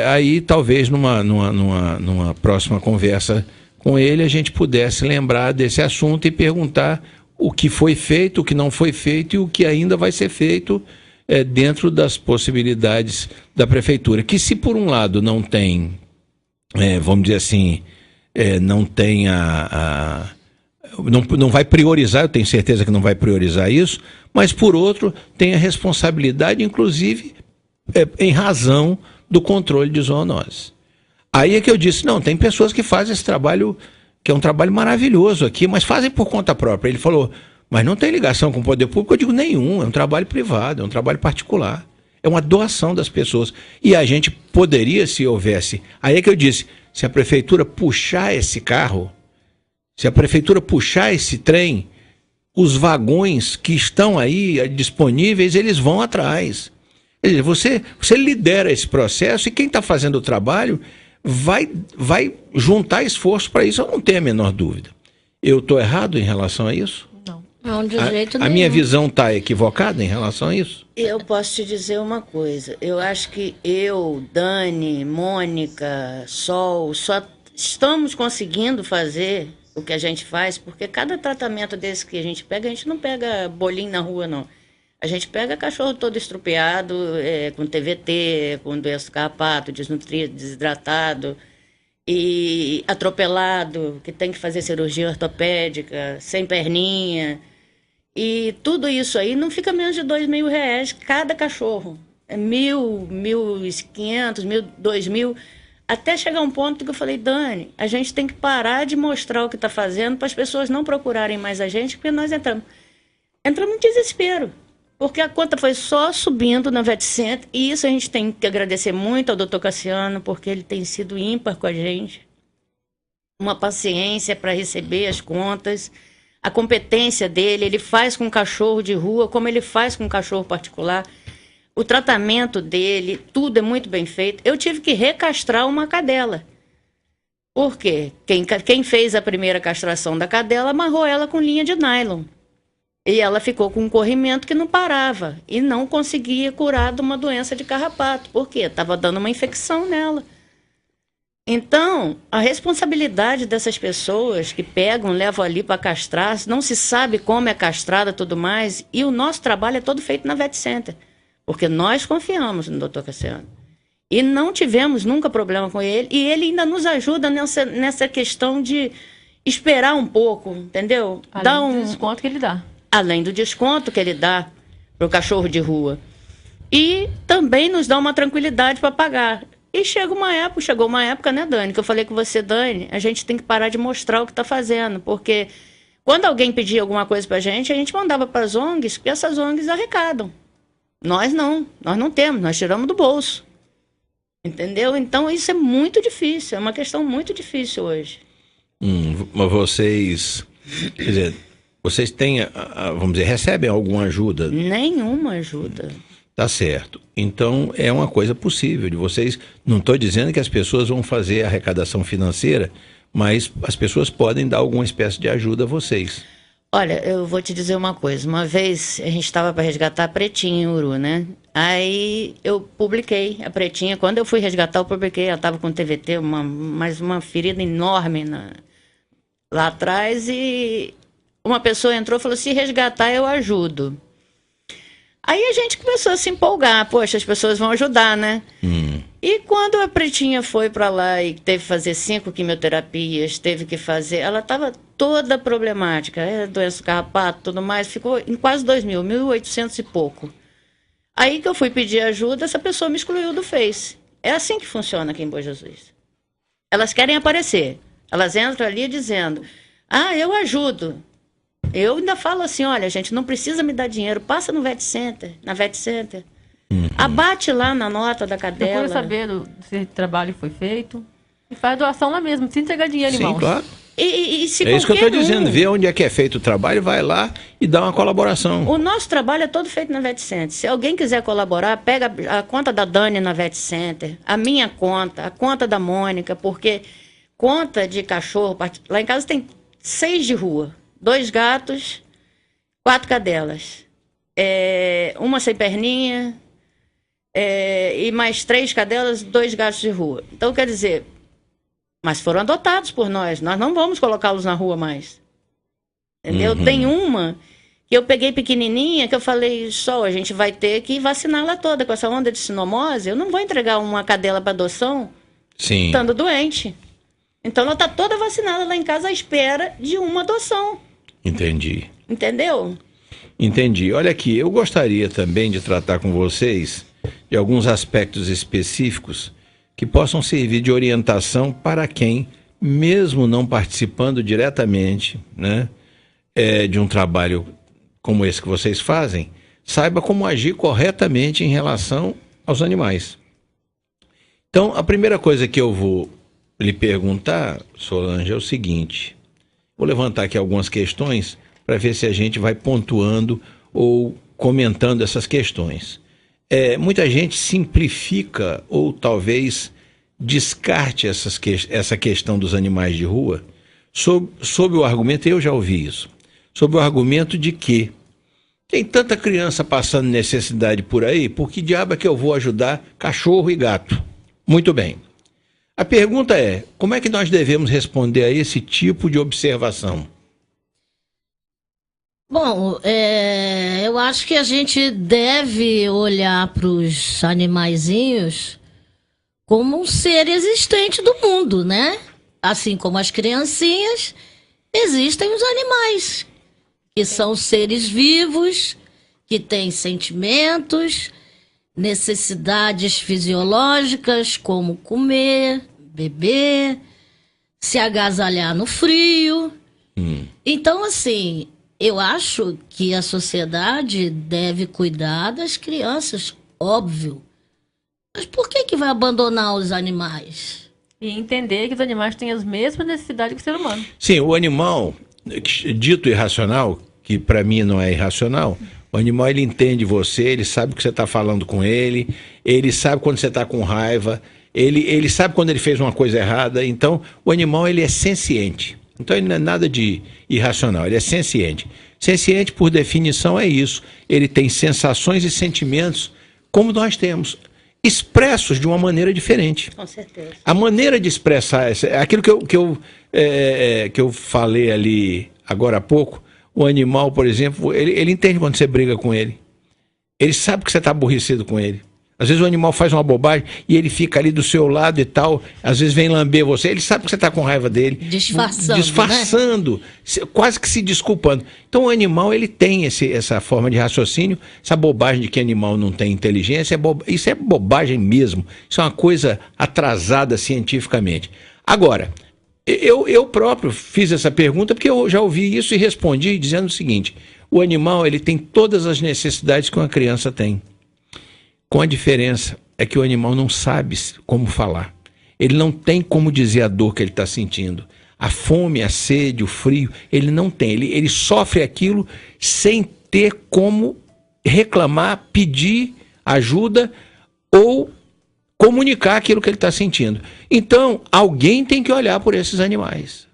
Aí, talvez, numa próxima conversa com ele, a gente pudesse lembrar desse assunto e perguntar o que foi feito, o que não foi feito e o que ainda vai ser feito dentro das possibilidades da prefeitura. Que se, por um lado, não tem, vamos dizer assim, não tem não vai priorizar, eu tenho certeza que não vai priorizar isso, mas, por outro, tem a responsabilidade, inclusive, em razão do controle de zoonoses. Aí é que eu disse, não, tem pessoas que fazem esse trabalho, que é um trabalho maravilhoso aqui, mas fazem por conta própria. Ele falou, mas não tem ligação com o poder público? Eu digo, nenhum, é um trabalho privado, é um trabalho particular. É uma doação das pessoas. E a gente poderia, se houvesse... Aí é que eu disse, se a prefeitura puxar esse carro, se a prefeitura puxar esse trem, os vagões que estão aí disponíveis, eles vão atrás. Quer dizer, você lidera esse processo e quem está fazendo o trabalho vai juntar esforço para isso, eu não tenho a menor dúvida. Eu estou errado em relação a isso? Não, de jeito nenhum. A minha visão está equivocada em relação a isso? Eu posso te dizer uma coisa. Eu acho que eu, Dani, Mônica, Sol, só estamos conseguindo fazer o que a gente faz, porque cada tratamento desse que a gente não pega bolinho na rua, não. A gente pega cachorro todo estrupiado, com TVT, com doença do carrapato, desnutrido, desidratado e atropelado, que tem que fazer cirurgia ortopédica, sem perninha. E tudo isso aí não fica menos de R$2.000 cada cachorro. É 1.000, 1.500, 1.000, 2.000, até chegar um ponto que eu falei, Dani, a gente tem que parar de mostrar o que está fazendo para as pessoas não procurarem mais a gente, porque nós entramos em desespero. Porque a conta foi só subindo na VetCenter, e isso a gente tem que agradecer muito ao Dr. Cassiano, porque ele tem sido ímpar com a gente. Uma paciência para receber as contas, a competência dele, ele faz com cachorro de rua, como ele faz com cachorro particular. O tratamento dele, tudo é muito bem feito. Eu tive que recastrar uma cadela. Por quê? Quem fez a primeira castração da cadela amarrou ela com linha de nylon. E ela ficou com um corrimento que não parava e não conseguia curar de uma doença de carrapato. Por quê? Estava dando uma infecção nela. Então, a responsabilidade dessas pessoas que pegam, levam ali para castrar, não se sabe como é castrada e tudo mais, e o nosso trabalho é todo feito na VetCenter, porque nós confiamos no Dr. Cassiano. E não tivemos nunca problema com ele, e ele ainda nos ajuda nessa questão de esperar um pouco, entendeu? Além do desconto que ele dá. Além do desconto que ele dá para o cachorro de rua. E também nos dá uma tranquilidade para pagar. E chegou uma época, né, Dani, que eu falei com você, Dani, a gente tem que parar de mostrar o que está fazendo, porque quando alguém pedia alguma coisa para a gente mandava para as ONGs, porque essas ONGs arrecadam. Nós não temos, nós tiramos do bolso. Entendeu? Então isso é muito difícil, é uma questão muito difícil hoje. Mas vocês, quer dizer, vocês têm, vamos dizer, recebem alguma ajuda? Nenhuma ajuda. Tá certo. Então, é uma coisa possível de vocês. Não estou dizendo que as pessoas vão fazer arrecadação financeira, mas as pessoas podem dar alguma espécie de ajuda a vocês. Olha, eu vou te dizer uma coisa. Uma vez a gente estava para resgatar a Pretinha em Uru, né? Aí eu publiquei a Pretinha. Quando eu fui resgatar, eu publiquei. Ela estava com TVT, mas uma ferida enorme lá atrás. E uma pessoa entrou e falou: se resgatar, eu ajudo. Aí a gente começou a se empolgar. Poxa, as pessoas vão ajudar, né? E quando a Pretinha foi para lá e teve que fazer 5 quimioterapias, teve que fazer... Ela estava toda problemática, doença do carrapato, tudo mais. Ficou em quase 2.000, 1.800 e pouco. Aí que eu fui pedir ajuda, essa pessoa me excluiu do Face. É assim que funciona aqui em Bom Jesus. Elas querem aparecer. Elas entram ali dizendo: eu ajudo. Eu ainda falo assim: olha, gente, não precisa me dar dinheiro, passa no Vet Center, na Vet Center. Abate lá na nota da cadela. Procura saber se o trabalho foi feito e faz doação lá mesmo, sem entregar dinheiro em mãos. Sim, claro. E se é isso que eu estou dizendo, vê onde é que é feito o trabalho, vai lá e dá uma colaboração. O nosso trabalho é todo feito na Vet Center. Se alguém quiser colaborar, pega a conta da Dani na Vet Center, a minha conta, a conta da Mônica, porque conta de cachorro, lá em casa tem 6 de rua, 2 gatos, 4 cadelas, uma sem perninha, e mais 3 cadelas, 2 gatos de rua. Então, quer dizer, mas foram adotados por nós não vamos colocá-los na rua mais. Entendeu? Tem uma que eu peguei pequenininha, que eu falei: só, a gente vai ter que vaciná-la toda com essa onda de sinomose. Eu não vou entregar uma cadela para adoção estando doente. Então ela está toda vacinada lá em casa à espera de uma adoção. Entendi. Entendeu? Entendi. Olha aqui, eu gostaria também de tratar com vocês de alguns aspectos específicos que possam servir de orientação para quem, mesmo não participando diretamente, né, de um trabalho como esse que vocês fazem, saiba como agir corretamente em relação aos animais. Então, a primeira coisa que eu vou lhe perguntar, Solange, é o seguinte: vou levantar aqui algumas questões para ver se a gente vai pontuando ou comentando essas questões. Muita gente simplifica ou talvez descarte essa questão dos animais de rua sob o argumento, eu já ouvi isso, sob o argumento de que tem tanta criança passando necessidade por aí, por que diabo é que eu vou ajudar cachorro e gato? Muito bem. A pergunta é: como é que nós devemos responder a esse tipo de observação? Bom, eu acho que a gente deve olhar para os animaizinhos como um ser existente do mundo, né? Assim como as criancinhas, existem os animais, que são seres vivos, que têm sentimentos, necessidades fisiológicas, como comer, beber, se agasalhar no frio. Então, assim, eu acho que a sociedade deve cuidar das crianças, óbvio. Mas por que vai abandonar os animais? E entender que os animais têm as mesmas necessidades que o ser humano. Sim, o animal, dito irracional, que para mim não é irracional, o animal, ele entende você, ele sabe o que você está falando com ele sabe quando você está com raiva, ele sabe quando ele fez uma coisa errada. Então, o animal, ele é senciente. Então, ele não é nada de irracional, ele é senciente. Senciente, por definição, é isso. Ele tem sensações e sentimentos como nós temos, expressos de uma maneira diferente. Com certeza. A maneira de expressar, aquilo que eu falei ali agora há pouco, o animal, por exemplo, ele entende quando você briga com ele. Ele sabe que você está aborrecido com ele. Às vezes o animal faz uma bobagem e ele fica ali do seu lado e tal, às vezes vem lamber você, ele sabe que você está com raiva dele. Disfarçando, né? Quase que se desculpando. Então o animal, ele tem essa forma de raciocínio, essa bobagem de que animal não tem inteligência, isso é bobagem mesmo, isso é uma coisa atrasada cientificamente. Agora, eu próprio fiz essa pergunta porque eu já ouvi isso e respondi dizendo o seguinte: o animal, ele tem todas as necessidades que uma criança tem. Com a diferença é que o animal não sabe como falar. Ele não tem como dizer a dor que ele está sentindo. a fome, a sede, o frio, ele não tem. Ele sofre aquilo sem ter como reclamar, pedir ajuda ou comunicar aquilo que ele está sentindo. Então, alguém tem que olhar por esses animais.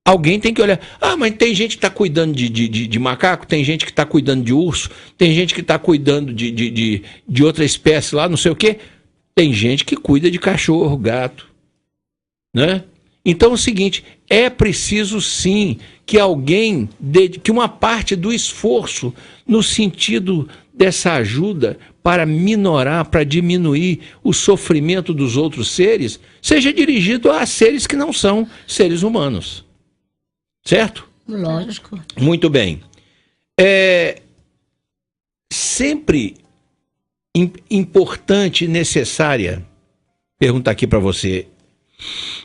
Alguém tem que olhar. Ah, mas tem gente que está cuidando de macaco, tem gente que está cuidando de urso, tem gente que está cuidando de outra espécie lá, não sei o quê. Tem gente que cuida de cachorro, gato, né? Então é o seguinte, é preciso sim que alguém que uma parte do esforço no sentido dessa ajuda para minorar, para diminuir o sofrimento dos outros seres, seja dirigido a seres que não são seres humanos. Certo? Lógico. Muito bem. É sempre importante e necessária, perguntar aqui para você,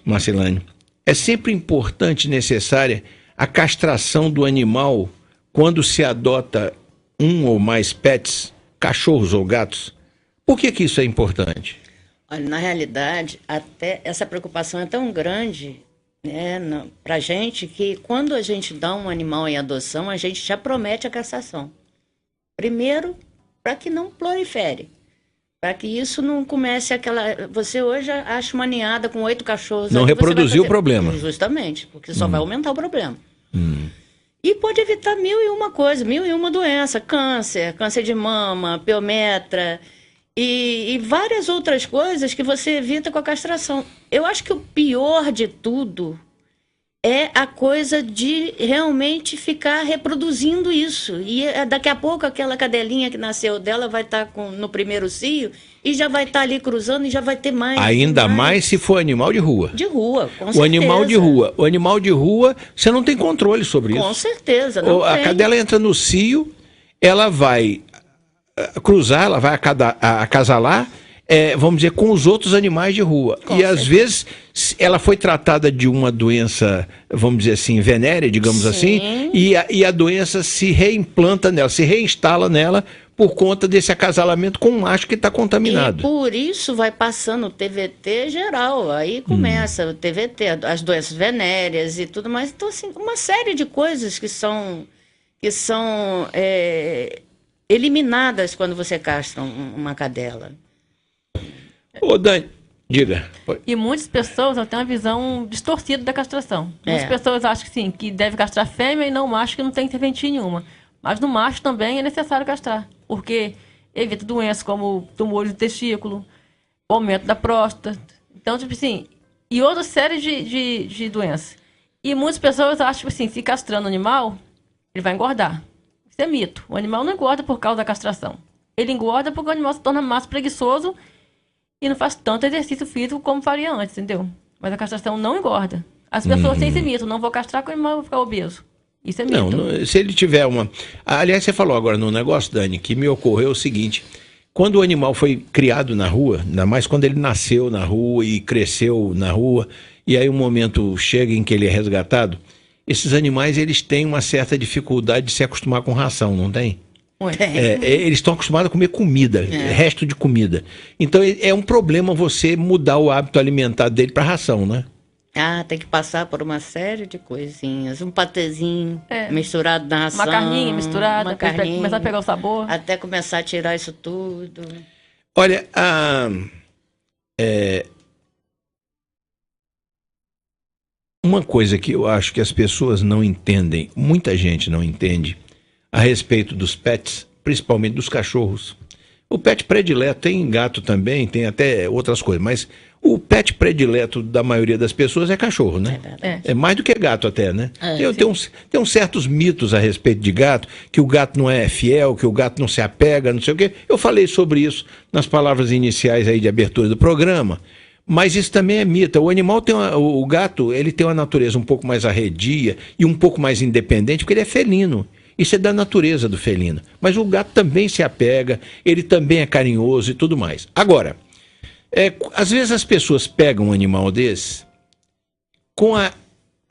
Marcelane, é sempre importante e necessária a castração do animal quando se adota um ou mais pets, cachorros ou gatos? Por que isso é importante? Olha, na realidade, até essa preocupação é tão grande, né, pra gente, que quando a gente dá um animal em adoção, a gente já promete a castração. Primeiro, para que não prolifere. Para que isso não comece aquela... Você hoje acha uma ninhada com 8 cachorros... Não reproduzir o problema. Justamente, porque só vai aumentar o problema. E pode evitar 1001 coisas, 1001 doenças. Câncer de mama, piometra... E várias outras coisas que você evita com a castração. Eu acho que o pior de tudo é a coisa de realmente ficar reproduzindo isso. E daqui a pouco aquela cadelinha que nasceu dela vai estar no primeiro cio e já vai estar ali cruzando e já vai ter mais. Ainda mais se for animal de rua. De rua, com certeza. O animal de rua, você não tem controle sobre isso. Com certeza, não tem. A cadela entra no cio, ela vai cruzar, ela vai acasalar, vamos dizer, com os outros animais de rua. E às vezes ela foi tratada de uma doença, vamos dizer assim, venérea, digamos assim, e a doença se reimplanta nela, se reinstala nela por conta desse acasalamento com um macho que está contaminado. E por isso vai passando o TVT geral, aí começa o TVT, as doenças venéreas e tudo mais. Então, assim, uma série de coisas que são eliminadas quando você castra uma cadela. Ô, Dani, diga. E muitas pessoas têm uma visão distorcida da castração. Muitas pessoas acham que sim, que deve castrar fêmea e não macho, que não tem intervenção nenhuma. Mas no macho também é necessário castrar, porque evita doenças como tumores do testículo, aumento da próstata. Então, tipo assim, e outra série de doenças. E muitas pessoas acham que assim, se castrando o animal, ele vai engordar. Isso é mito. O animal não engorda por causa da castração. Ele engorda porque o animal se torna mais preguiçoso e não faz tanto exercício físico como faria antes, entendeu? Mas a castração não engorda. As pessoas têm esse mito, não vou castrar que o animal vai ficar obeso. Isso é mito. Não, se ele tiver uma... Aliás, você falou agora no negócio, Dani, que me ocorreu o seguinte: quando o animal foi criado na rua, ainda mais quando ele nasceu na rua e cresceu na rua, e aí um momento chega em que ele é resgatado, esses animais eles têm uma certa dificuldade de se acostumar com ração, não tem? Eles estão acostumados a comer comida, resto de comida. Então é um problema você mudar o hábito alimentar dele para ração, né? Tem que passar por uma série de coisinhas. Um patezinho misturado na ração. Uma carninha misturada, começar a pegar o sabor. Até começar a tirar isso tudo. Olha, uma coisa que eu acho que as pessoas não entendem, muita gente não entende, a respeito dos pets, principalmente dos cachorros. O pet predileto, tem gato também, tem até outras coisas, mas o pet predileto da maioria das pessoas é cachorro, né? É mais do que gato até, né? Tem uns certos mitos a respeito de gato, que o gato não é fiel, que o gato não se apega, não sei o quê. Eu falei sobre isso nas palavras iniciais aí de abertura do programa. Mas isso também é mito. O animal o gato, ele tem uma natureza um pouco mais arredia e um pouco mais independente, porque ele é felino. Isso é da natureza do felino. Mas o gato também se apega, ele também é carinhoso e tudo mais. Agora, às vezes as pessoas pegam um animal desse com a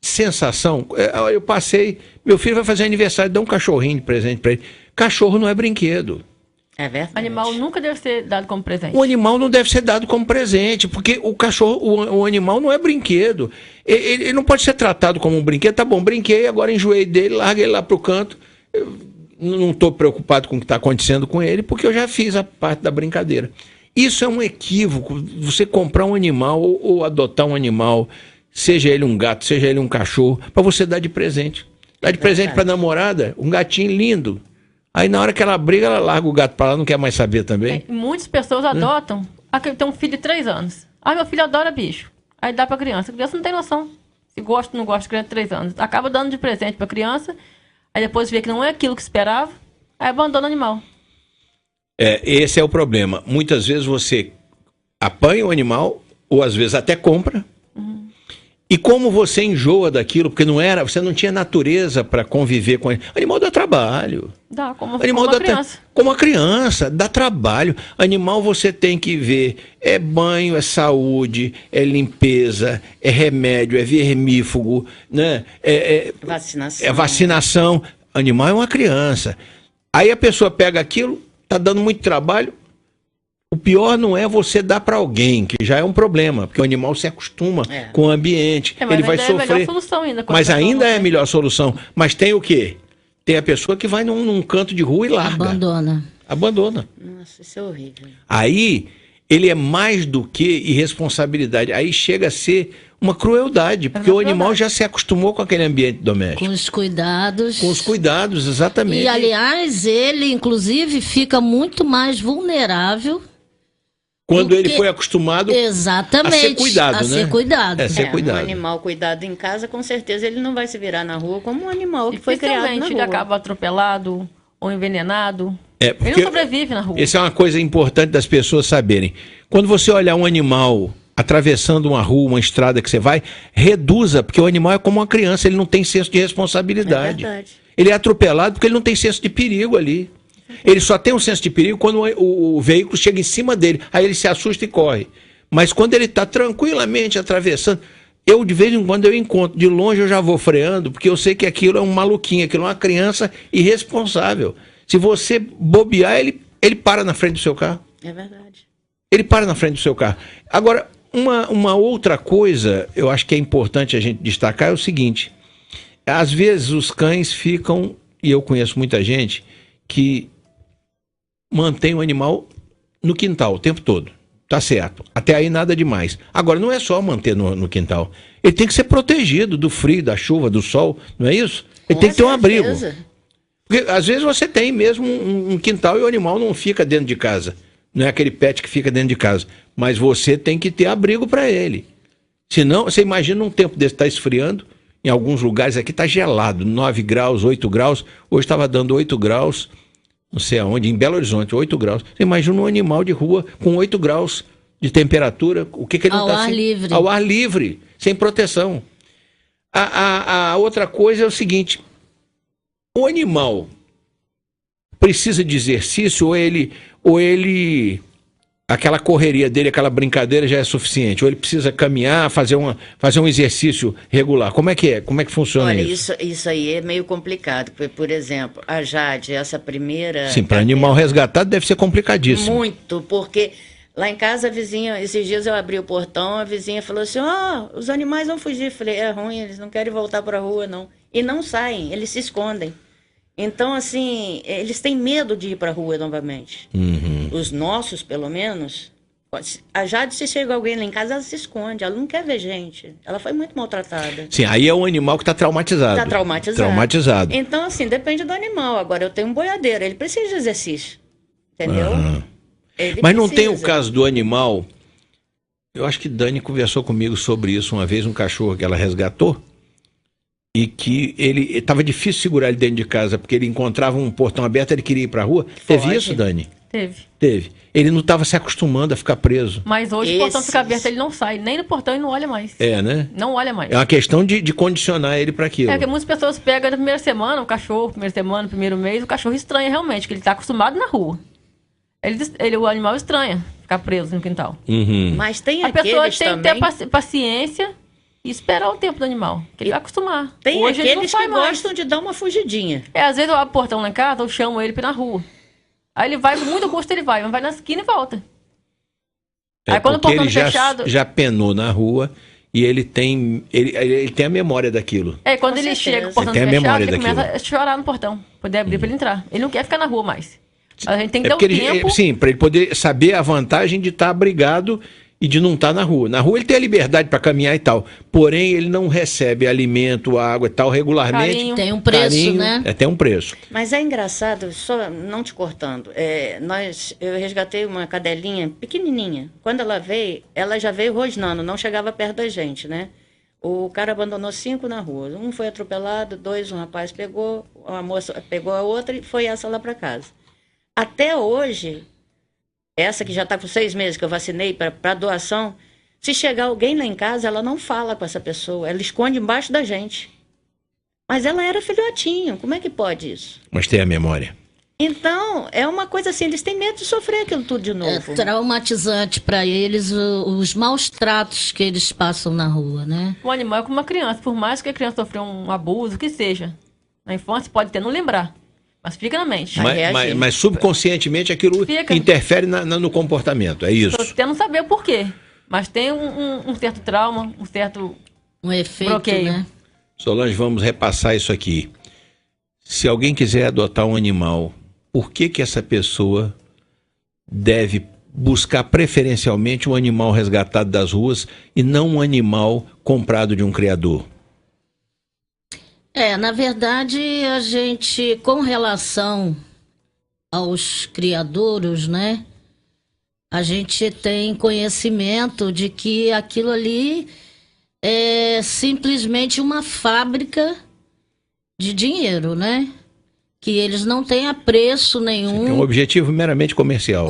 sensação... eu passei... Meu filho vai fazer aniversário, dá um cachorrinho de presente para ele. Cachorro não é brinquedo. É verdade. O animal nunca deve ser dado como presente. O animal não deve ser dado como presente, porque o cachorro, o animal não é brinquedo. Ele não pode ser tratado como um brinquedo. Tá bom, brinquei, agora enjoei dele, larguei ele lá pro canto. Eu não estou preocupado com o que está acontecendo com ele, porque eu já fiz a parte da brincadeira. Isso é um equívoco. Você comprar um animal ou adotar um animal, seja ele um gato, seja ele um cachorro, para você dar de presente. Dar de presente para a namorada, um gatinho lindo. Aí na hora que ela briga, ela larga o gato para lá, não quer mais saber também. Muitas pessoas adotam. Tem um filho de 3 anos. Meu filho adora bicho. Aí dá pra criança. A criança não tem noção se gosta ou não gosta de criança de 3 anos. Acaba dando de presente pra criança. Aí depois vê que não é aquilo que esperava. Aí abandona o animal. Esse é o problema. Muitas vezes você apanha o animal, ou às vezes até compra. E como você enjoa daquilo, porque você não tinha natureza para conviver com ele. O animal dá trabalho. Dá, como uma criança. Como uma criança, dá trabalho. Animal você tem que ver. É banho, é saúde, é limpeza, é remédio, é vermífugo, né? Vacinação. É vacinação. Animal é uma criança. Aí a pessoa pega aquilo, tá dando muito trabalho. O pior não é você dar para alguém, que já é um problema, porque o animal se acostuma com o ambiente, ele vai sofrer. É a melhor solução ainda. Mas ainda é a melhor solução. Mas tem o quê? Tem a pessoa que vai num canto de rua e larga. Abandona. Nossa, isso é horrível. Aí, ele é mais do que irresponsabilidade. Aí chega a ser uma crueldade, porque o animal já se acostumou com aquele ambiente doméstico. Com os cuidados. Com os cuidados, exatamente. E, aliás, ele, inclusive, fica muito mais vulnerável. Quando ele foi acostumado a ser cuidado, né? Ser cuidado. Ser cuidado. Um animal cuidado em casa, com certeza ele não vai se virar na rua como um animal que foi criado na rua. Ele acaba atropelado ou envenenado. Ele não sobrevive na rua. Essa é uma coisa importante das pessoas saberem. Quando você olhar um animal atravessando uma rua, uma estrada que você vai, reduza, porque o animal é como uma criança, ele não tem senso de responsabilidade. É verdade. Ele é atropelado porque ele não tem senso de perigo ali. Ele só tem um senso de perigo quando o veículo chega em cima dele. Aí ele se assusta e corre. Mas quando ele está tranquilamente atravessando, de vez em quando eu encontro. De longe eu já vou freando, porque eu sei que aquilo é um maluquinho, aquilo é uma criança irresponsável. Se você bobear, ele para na frente do seu carro. É verdade. Ele para na frente do seu carro. Agora, uma outra coisa, eu acho que é importante a gente destacar, é o seguinte. Às vezes os cães ficam, e eu conheço muita gente, que mantém o animal no quintal o tempo todo. Tá certo. Até aí nada demais. Agora, não é só manter no quintal. Ele tem que ser protegido do frio, da chuva, do sol, não é isso? Ele tem que ter um abrigo. Porque às vezes você tem mesmo um quintal e o animal não fica dentro de casa. Não é aquele pet que fica dentro de casa. Mas você tem que ter abrigo para ele. Senão, você imagina um tempo desse, tá esfriando. Em alguns lugares aqui tá gelado, 9 graus, 8 graus. Hoje estava dando 8 graus, não sei aonde, em Belo Horizonte, 8 graus. Você imagina um animal de rua com 8 graus de temperatura, o que ele não está assim? Livre. Ao ar livre, sem proteção. A outra coisa é o seguinte, o animal precisa de exercício ou ele aquela correria dele, aquela brincadeira já é suficiente? Ou ele precisa caminhar, fazer um exercício regular? Como é que é? Como é que funciona isso? Isso aí é meio complicado. Por exemplo, a Jade, essa primeira... Sim, para animal resgatado deve ser complicadíssimo. Muito, porque lá em casa a vizinha, esses dias eu abri o portão, a vizinha falou assim, os animais vão fugir. Eu falei, é ruim, eles não querem voltar para a rua, não. E não saem, eles se escondem. Então, assim, eles têm medo de ir para a rua novamente. Uhum. Os nossos, pelo menos. A Jade, se chega alguém lá em casa, ela se esconde. Ela não quer ver gente. Ela foi muito maltratada. Sim, aí é um animal que está traumatizado. Está traumatizado. Então, assim, depende do animal. Agora, eu tenho um boiadeiro. Ele precisa de exercício. Entendeu? Uhum. Mas não tem o caso do animal... Eu acho que Dani conversou comigo sobre isso uma vez, um cachorro que ela resgatou. E que ele estava difícil segurar ele dentro de casa, porque ele encontrava um portão aberto, ele queria ir para a rua. Teve isso, Dani? Teve. Ele não estava se acostumando a ficar preso. Mas hoje o portão fica aberto, ele não sai. Nem no portão e não olha mais. É, né? Não olha mais. É uma questão de condicionar ele para aquilo. Porque muitas pessoas pegam na primeira semana, o cachorro, primeira semana, primeiro mês, o cachorro estranha realmente, porque ele está acostumado na rua. O animal estranha ficar preso no quintal. Uhum. Mas tem a pessoa tem que ter paciência e esperar o tempo do animal, que ele vai acostumar. Tem aqueles que gostam de dar uma fugidinha. Às vezes eu abro o portão lá em casa, eu chamo ele pra ir na rua. Aí ele vai, com muito custo ele vai, mas vai na esquina e volta. Aí quando o portão ele fechado... já penou na rua e ele tem a memória daquilo. Quando Com ele certeza. chega, o portão Ele tem a fechado, memória ele daquilo. começa a chorar no portão, poder abrir pra ele entrar. Ele não quer ficar na rua mais. A gente tem que dar um porque tempo... sim, para ele poder saber a vantagem de estar abrigado e de não estar na rua. Na rua ele tem a liberdade para caminhar e tal, porém ele não recebe alimento, água e tal regularmente. Carinho. Tem um preço, Carinho, né? Tem um preço. Mas é engraçado, só não te cortando, eu resgatei uma cadelinha pequenininha. Quando ela veio, ela já veio rosnando, não chegava perto da gente, né? O cara abandonou 5 na rua. Um foi atropelado, 2, um rapaz pegou, uma moça pegou a outra e foi essa lá para casa. Até hoje, essa que já está com 6 meses que eu vacinei para doação, se chegar alguém lá em casa, ela não fala com essa pessoa, ela esconde embaixo da gente. Mas ela era filhotinho, como é que pode isso? Mas tem a memória. Então, é uma coisa assim, eles têm medo de sofrer aquilo tudo de É novo. traumatizante para eles os maus tratos que eles passam na rua, né? O animal é como uma criança, por mais que a criança sofreu um abuso, o que seja. Na infância pode até não lembrar, mas fica na mente. Mas subconscientemente aquilo Fica. interfere no comportamento, é isso. Até não saber o porquê, mas tem um certo trauma, um certo... Um efeito, bloqueio. né? Solange, vamos repassar isso aqui. Se alguém quiser adotar um animal, por que essa pessoa deve buscar preferencialmente um animal resgatado das ruas e não um animal comprado de um criador? Na verdade, a gente, com relação aos criadouros, né? A gente tem conhecimento de que aquilo ali é simplesmente uma fábrica de dinheiro, né? Que eles não têm apreço nenhum. É um objetivo meramente comercial.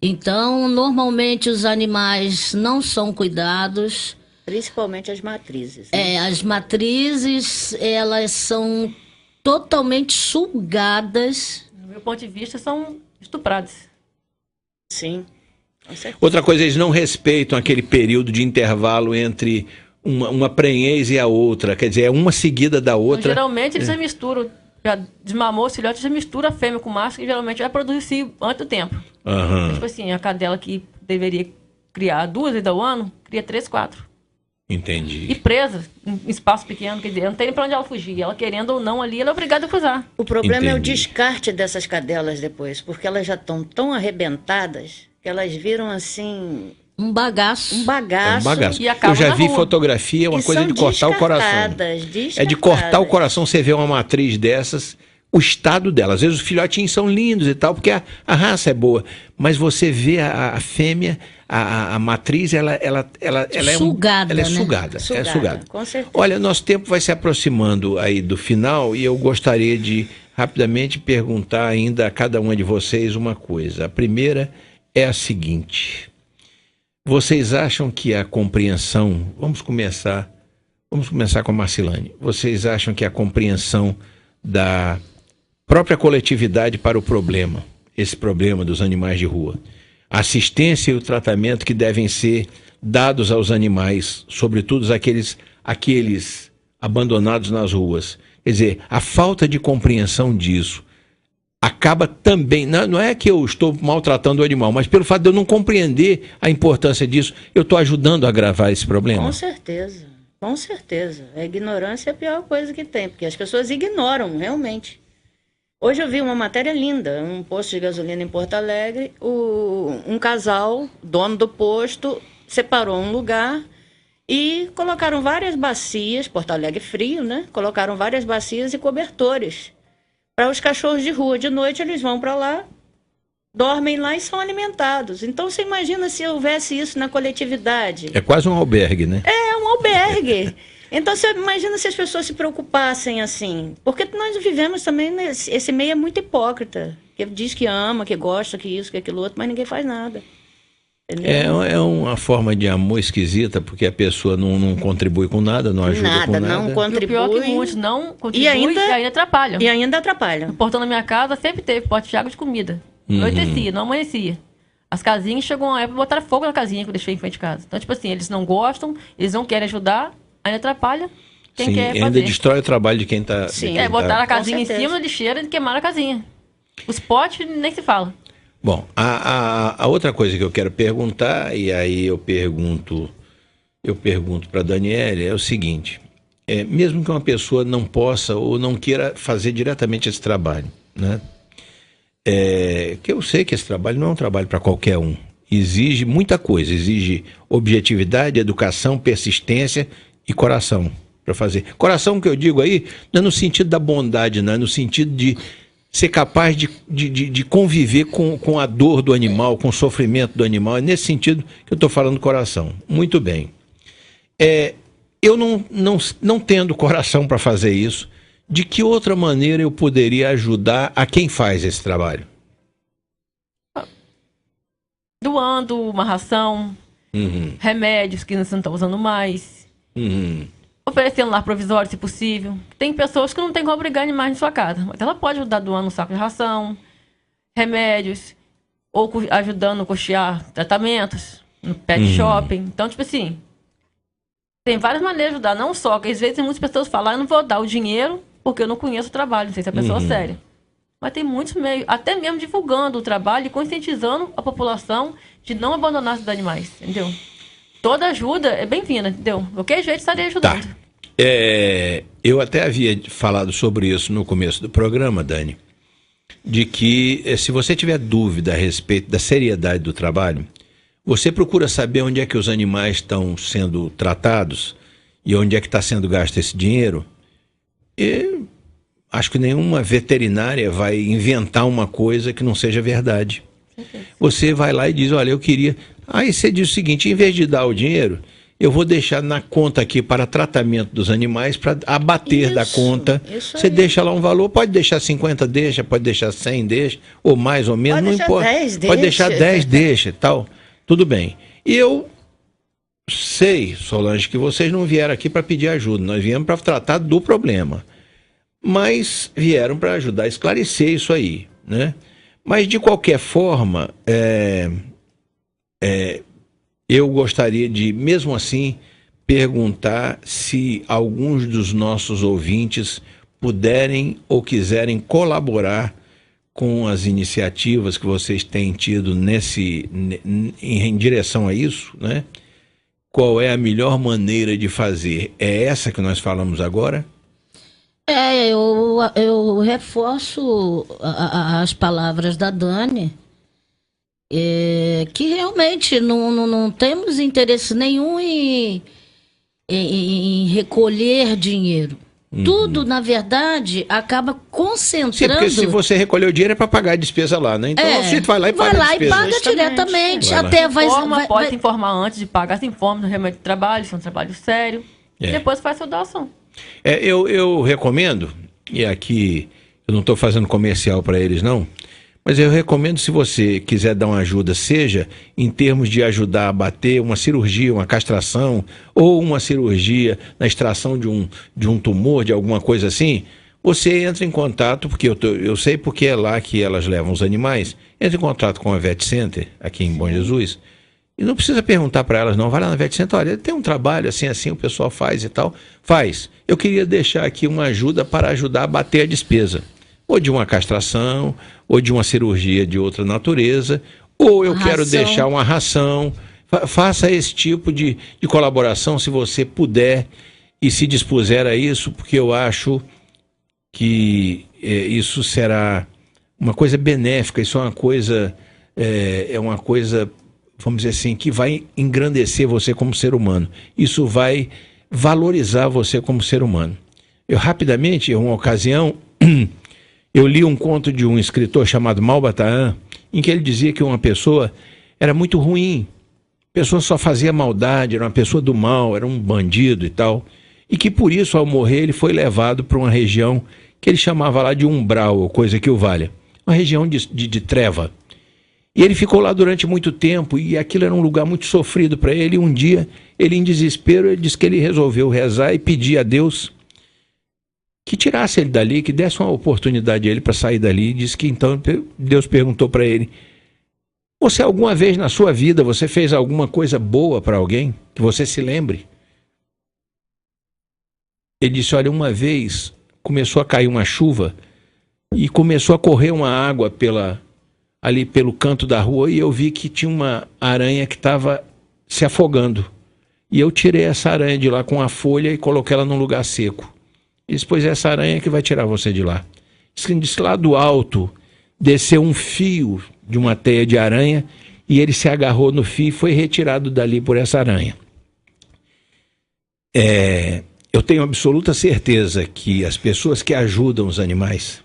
Então, normalmente os animais não são cuidados. Principalmente as matrizes. Né? As matrizes, elas são totalmente sugadas. Do meu ponto de vista, são estupradas. Sim. Com certeza. Outra coisa, eles não respeitam aquele período de intervalo entre uma prenhez e a outra. Quer dizer, é uma seguida da outra. Então, geralmente eles já misturam. Já desmamou o filhote, já mistura a fêmea com o macho, que geralmente vai produzir antes do tempo. Uhum. Tipo assim, a cadela que deveria criar 2 vezes ao ano, cria 3, 4. Entendi. E presa, em espaço pequeno, quer dizer, não tem nem pra onde ela fugir. Ela querendo ou não ali, ela é obrigada a cruzar. O problema é o Entendi. descarte dessas cadelas depois, porque elas já estão tão arrebentadas que elas viram assim Um bagaço. um bagaço. Bagaço. E acaba Eu já na vi rua. fotografia, é uma E coisa são de cortar o coração. descartadas, É de cortar o descartadas. coração, você vê uma matriz dessas, o estado dela. Às vezes os filhotinhos são lindos e tal, porque a raça é boa. Mas você vê a fêmea, a matriz, ela é Sugada, ela é né? sugada. É Sugada, sugada. com certeza. Olha, nosso tempo vai se aproximando aí do final e eu gostaria de rapidamente perguntar ainda a cada uma de vocês uma coisa. A primeira é a seguinte: vocês acham que a compreensão... Vamos começar com a Marcilane. Vocês acham que a compreensão da própria coletividade para o problema, esse problema dos animais de rua, a assistência e o tratamento que devem ser dados aos animais, sobretudo aqueles abandonados nas ruas, quer dizer, a falta de compreensão disso acaba também, não é que eu estou maltratando o animal, mas pelo fato de eu não compreender a importância disso, eu estou ajudando a agravar esse problema. Com certeza, com certeza. A ignorância é a pior coisa que tem, porque as pessoas ignoram, realmente. Hoje eu vi uma matéria linda, um posto de gasolina em Porto Alegre, um casal, dono do posto, separou um lugar e colocaram várias bacias, Porto Alegre frio, né? Colocaram várias bacias e cobertores para os cachorros de rua. De noite eles vão para lá, dormem lá e são alimentados. Então você imagina se houvesse isso na coletividade. É quase um albergue, né? É um albergue. Então você imagina se as pessoas se preocupassem assim. Porque nós vivemos também, esse meio é muito hipócrita. Que diz que ama, que gosta, que isso, que aquilo outro, mas ninguém faz nada. Entendeu? É uma forma de amor esquisita, porque a pessoa não contribui com nada, não ajuda com nada. Não E o pior é contribui. que muitos não contribuem E ainda atrapalham. E ainda atrapalha. O portão da minha casa sempre teve pote de água de comida. Anoitecia, não amanhecia. As casinhas chegou uma época e botaram fogo na casinha que eu deixei em frente de casa. Então, tipo assim, eles não gostam, eles não querem ajudar, ainda atrapalha quem Sim, quer ainda fazer. destrói o trabalho de quem está... Sim. Botaram a casinha em certeza. cima da lixeira e queimaram a casinha. Os potes nem se fala. Bom, a outra coisa que eu quero perguntar, e aí eu pergunto para a Daniele, é o seguinte: mesmo que uma pessoa não possa ou não queira fazer diretamente esse trabalho, né? Que eu sei que esse trabalho não é um trabalho para qualquer um. Exige muita coisa, exige objetividade, educação, persistência e coração para fazer. Coração que eu digo aí não é no sentido da bondade, não é no sentido de ser capaz de conviver com a dor do animal, com o sofrimento do animal. É nesse sentido que eu estou falando coração. Muito bem. Eu não tendo coração para fazer isso, de que outra maneira eu poderia ajudar a quem faz esse trabalho? Doando uma ração, remédios que não estão usando mais, oferecendo lar provisório, se possível. Tem pessoas que não tem como obrigar animais em sua casa, mas ela pode ajudar doando um saco de ração, remédios, ou ajudando a custear tratamentos no pet shopping. Então, tipo assim, tem várias maneiras de ajudar, não só, que às vezes muitas pessoas falam, eu não vou dar o dinheiro porque eu não conheço o trabalho, não sei se a pessoa é séria. Mas tem muitos meios, até mesmo divulgando o trabalho e conscientizando a população de não abandonar os animais, entendeu? Toda ajuda é bem-vinda, entendeu? De qualquer jeito estarei ajudando. Tá. Eu até havia falado sobre isso no começo do programa, Dani, de que se você tiver dúvida a respeito da seriedade do trabalho, você procura saber onde é que os animais estão sendo tratados e onde é que está sendo gasto esse dinheiro. E acho que nenhuma veterinária vai inventar uma coisa que não seja verdade. Você vai lá e diz, olha, eu queria... Aí você diz o seguinte, em vez de dar o dinheiro, eu vou deixar na conta aqui para tratamento dos animais, para abater da conta. Você deixa lá um valor, pode deixar 50, deixa, pode deixar 100, deixa, ou mais ou menos, não importa. 10, pode deixar 10, deixa e tal. Tudo bem. E eu sei, Solange, que vocês não vieram aqui para pedir ajuda, nós viemos para tratar do problema. Mas vieram para ajudar a esclarecer isso aí, né? Mas, de qualquer forma, eu gostaria de, mesmo assim, perguntar se alguns dos nossos ouvintes puderem ou quiserem colaborar com as iniciativas que vocês têm tido em direção a isso, né? Qual é a melhor maneira de fazer? É essa que nós falamos agora? Eu reforço as palavras da Dani, que realmente não temos interesse nenhum em recolher dinheiro. Tudo, na verdade, acaba concentrando... Sim, porque se você recolher o dinheiro é para pagar a despesa lá, né? Então você vai lá e paga a despesa. Vai lá e paga diretamente. Pode se informar antes de pagar, se informa do remédio de trabalho, se é um trabalho sério. E depois faz sua doação. Eu recomendo, e aqui eu não estou fazendo comercial para eles não, mas eu recomendo, se você quiser dar uma ajuda, seja em termos de ajudar a bater uma cirurgia, uma castração, ou uma cirurgia na extração de um tumor, de alguma coisa assim, você entra em contato, porque eu sei porque é lá que elas levam os animais, entra em contato com a Vet Center, aqui em Bom Jesus, e não precisa perguntar para elas não, vai lá na Vet Center, olha, tem um trabalho assim, o pessoal faz e tal, faz. Eu queria deixar aqui uma ajuda para ajudar a bater a despesa. Ou de uma castração, ou de uma cirurgia de outra natureza, ou eu quero deixar uma ração. Faça esse tipo de colaboração se você puder e se dispuser a isso, porque eu acho que isso será uma coisa benéfica, isso é uma coisa, vamos dizer assim, que vai engrandecer você como ser humano. Isso vai valorizar você como ser humano. Eu rapidamente, em uma ocasião... Eu li um conto de um escritor chamado Malbataan, em que ele dizia que uma pessoa era muito ruim, a pessoa só fazia maldade, era uma pessoa do mal, era um bandido e tal, e que por isso, ao morrer, ele foi levado para uma região que ele chamava lá de umbral, ou coisa que o valha, uma região de treva. E ele ficou lá durante muito tempo, e aquilo era um lugar muito sofrido para ele, e um dia, ele em desespero, ele disse que ele resolveu rezar e pedir a Deus que tirasse ele dali, que desse uma oportunidade a ele para sair dali. Disse que então Deus perguntou para ele: você alguma vez na sua vida, você fez alguma coisa boa para alguém, que você se lembre? Ele disse: olha, uma vez começou a cair uma chuva e começou a correr uma água ali pelo canto da rua, e eu vi que tinha uma aranha que estava se afogando. E eu tirei essa aranha de lá com a folha e coloquei ela num lugar seco. E disse, pois é essa aranha que vai tirar você de lá. Disse lá do alto desceu um fio de uma teia de aranha e ele se agarrou no fio e foi retirado dali por essa aranha. Eu tenho absoluta certeza que as pessoas que ajudam os animais,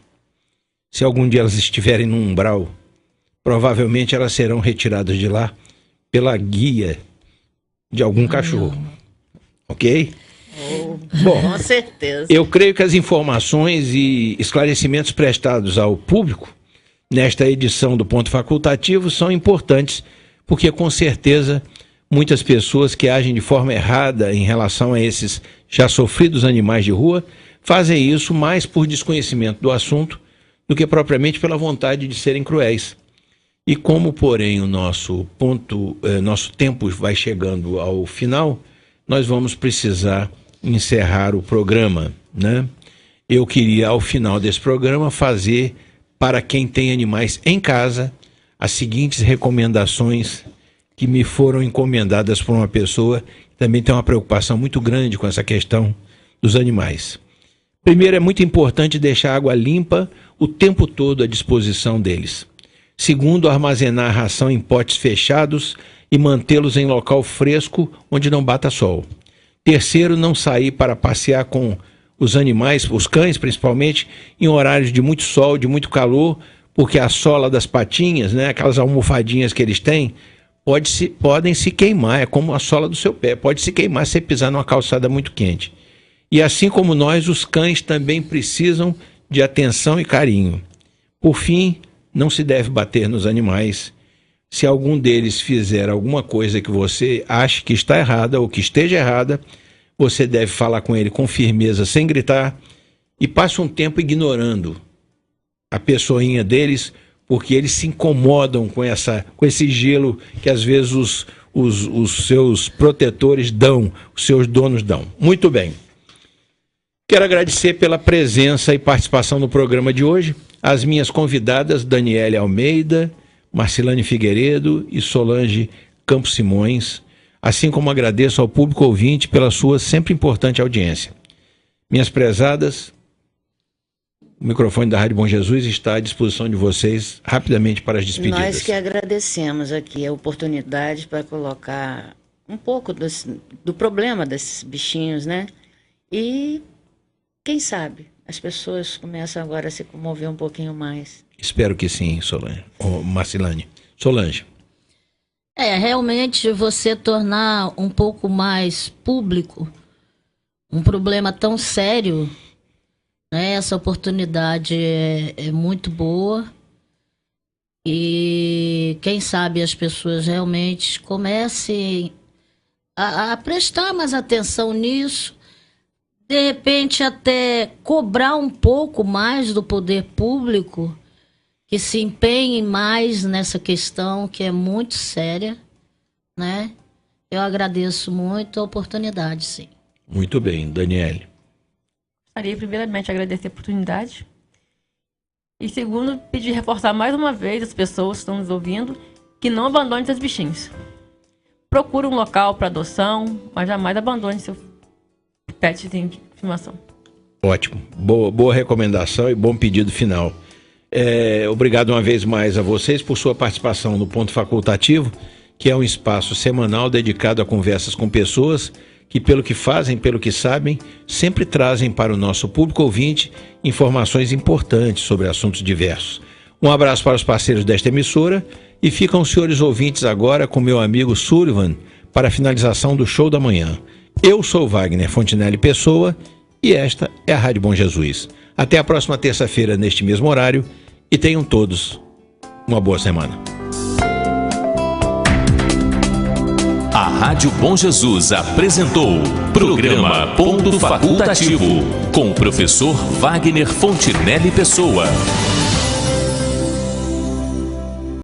se algum dia elas estiverem num umbral, provavelmente elas serão retiradas de lá pela guia de algum cachorro. Ok? Bom, com certeza. Eu creio que as informações e esclarecimentos prestados ao público nesta edição do Ponto Facultativo são importantes, porque com certeza muitas pessoas que agem de forma errada em relação a esses já sofridos animais de rua fazem isso mais por desconhecimento do assunto do que propriamente pela vontade de serem cruéis. E como, porém, o nosso tempo vai chegando ao final, nós vamos precisar encerrar o programa, né? Eu queria, ao final desse programa, fazer para quem tem animais em casa as seguintes recomendações que me foram encomendadas por uma pessoa que também tem uma preocupação muito grande com essa questão dos animais. Primeiro, é muito importante deixar a água limpa o tempo todo à disposição deles. Segundo, armazenar a ração em potes fechados e mantê-los em local fresco onde não bata sol. Terceiro, não sair para passear com os animais, os cães principalmente, em horários de muito sol, de muito calor, porque a sola das patinhas, né, aquelas almofadinhas que eles têm, podem se queimar, é como a sola do seu pé, pode se queimar se você pisar numa calçada muito quente. E assim como nós, os cães também precisam de atenção e carinho. Por fim, não se deve bater nos animais. Se algum deles fizer alguma coisa que você ache que está errada ou que esteja errada, você deve falar com ele com firmeza, sem gritar, e passe um tempo ignorando a pessoinha deles, porque eles se incomodam com esse gelo que às vezes os seus protetores dão, os seus donos dão. Muito bem. Quero agradecer pela presença e participação no programa de hoje as minhas convidadas Daniele Almeida, Marcilane Figueiredo e Solange Campos Simões, assim como agradeço ao público ouvinte pela sua sempre importante audiência. Minhas prezadas, o microfone da Rádio Bom Jesus está à disposição de vocês rapidamente para as despedidas. Nós que agradecemos aqui a oportunidade para colocar um pouco do problema desses bichinhos, né? E quem sabe as pessoas começam agora a se comover um pouquinho mais. Espero que sim, Solange. Marcilane. Solange. Realmente você tornar um pouco mais público um problema tão sério, né? Essa oportunidade é muito boa. E quem sabe as pessoas realmente comecem a prestar mais atenção nisso. De repente até cobrar um pouco mais do poder público, que se empenhe mais nessa questão que é muito séria, né? Eu agradeço muito a oportunidade, sim. Muito bem, Daniele. Gostaria primeiramente agradecer a oportunidade e segundo, pedir reforçar mais uma vez as pessoas que estão nos ouvindo que não abandonem seus bichinhos. Procure um local para adoção, mas jamais abandone seu pet de estimação. Ótimo, boa recomendação e bom pedido final. Obrigado uma vez mais a vocês por sua participação no Ponto Facultativo, que é um espaço semanal dedicado a conversas com pessoas que, pelo que fazem, pelo que sabem, sempre trazem para o nosso público ouvinte informações importantes sobre assuntos diversos. Um abraço para os parceiros desta emissora e ficam os senhores ouvintes agora com meu amigo Sullivan para a finalização do Show da Manhã. Eu sou Wagner Fontinelli Pessoa e esta é a Rádio Bom Jesus. Até a próxima terça-feira neste mesmo horário e tenham todos uma boa semana. A Rádio Bom Jesus apresentou Programa Ponto Facultativo com o professor Wagner Fontinelli Pessoa.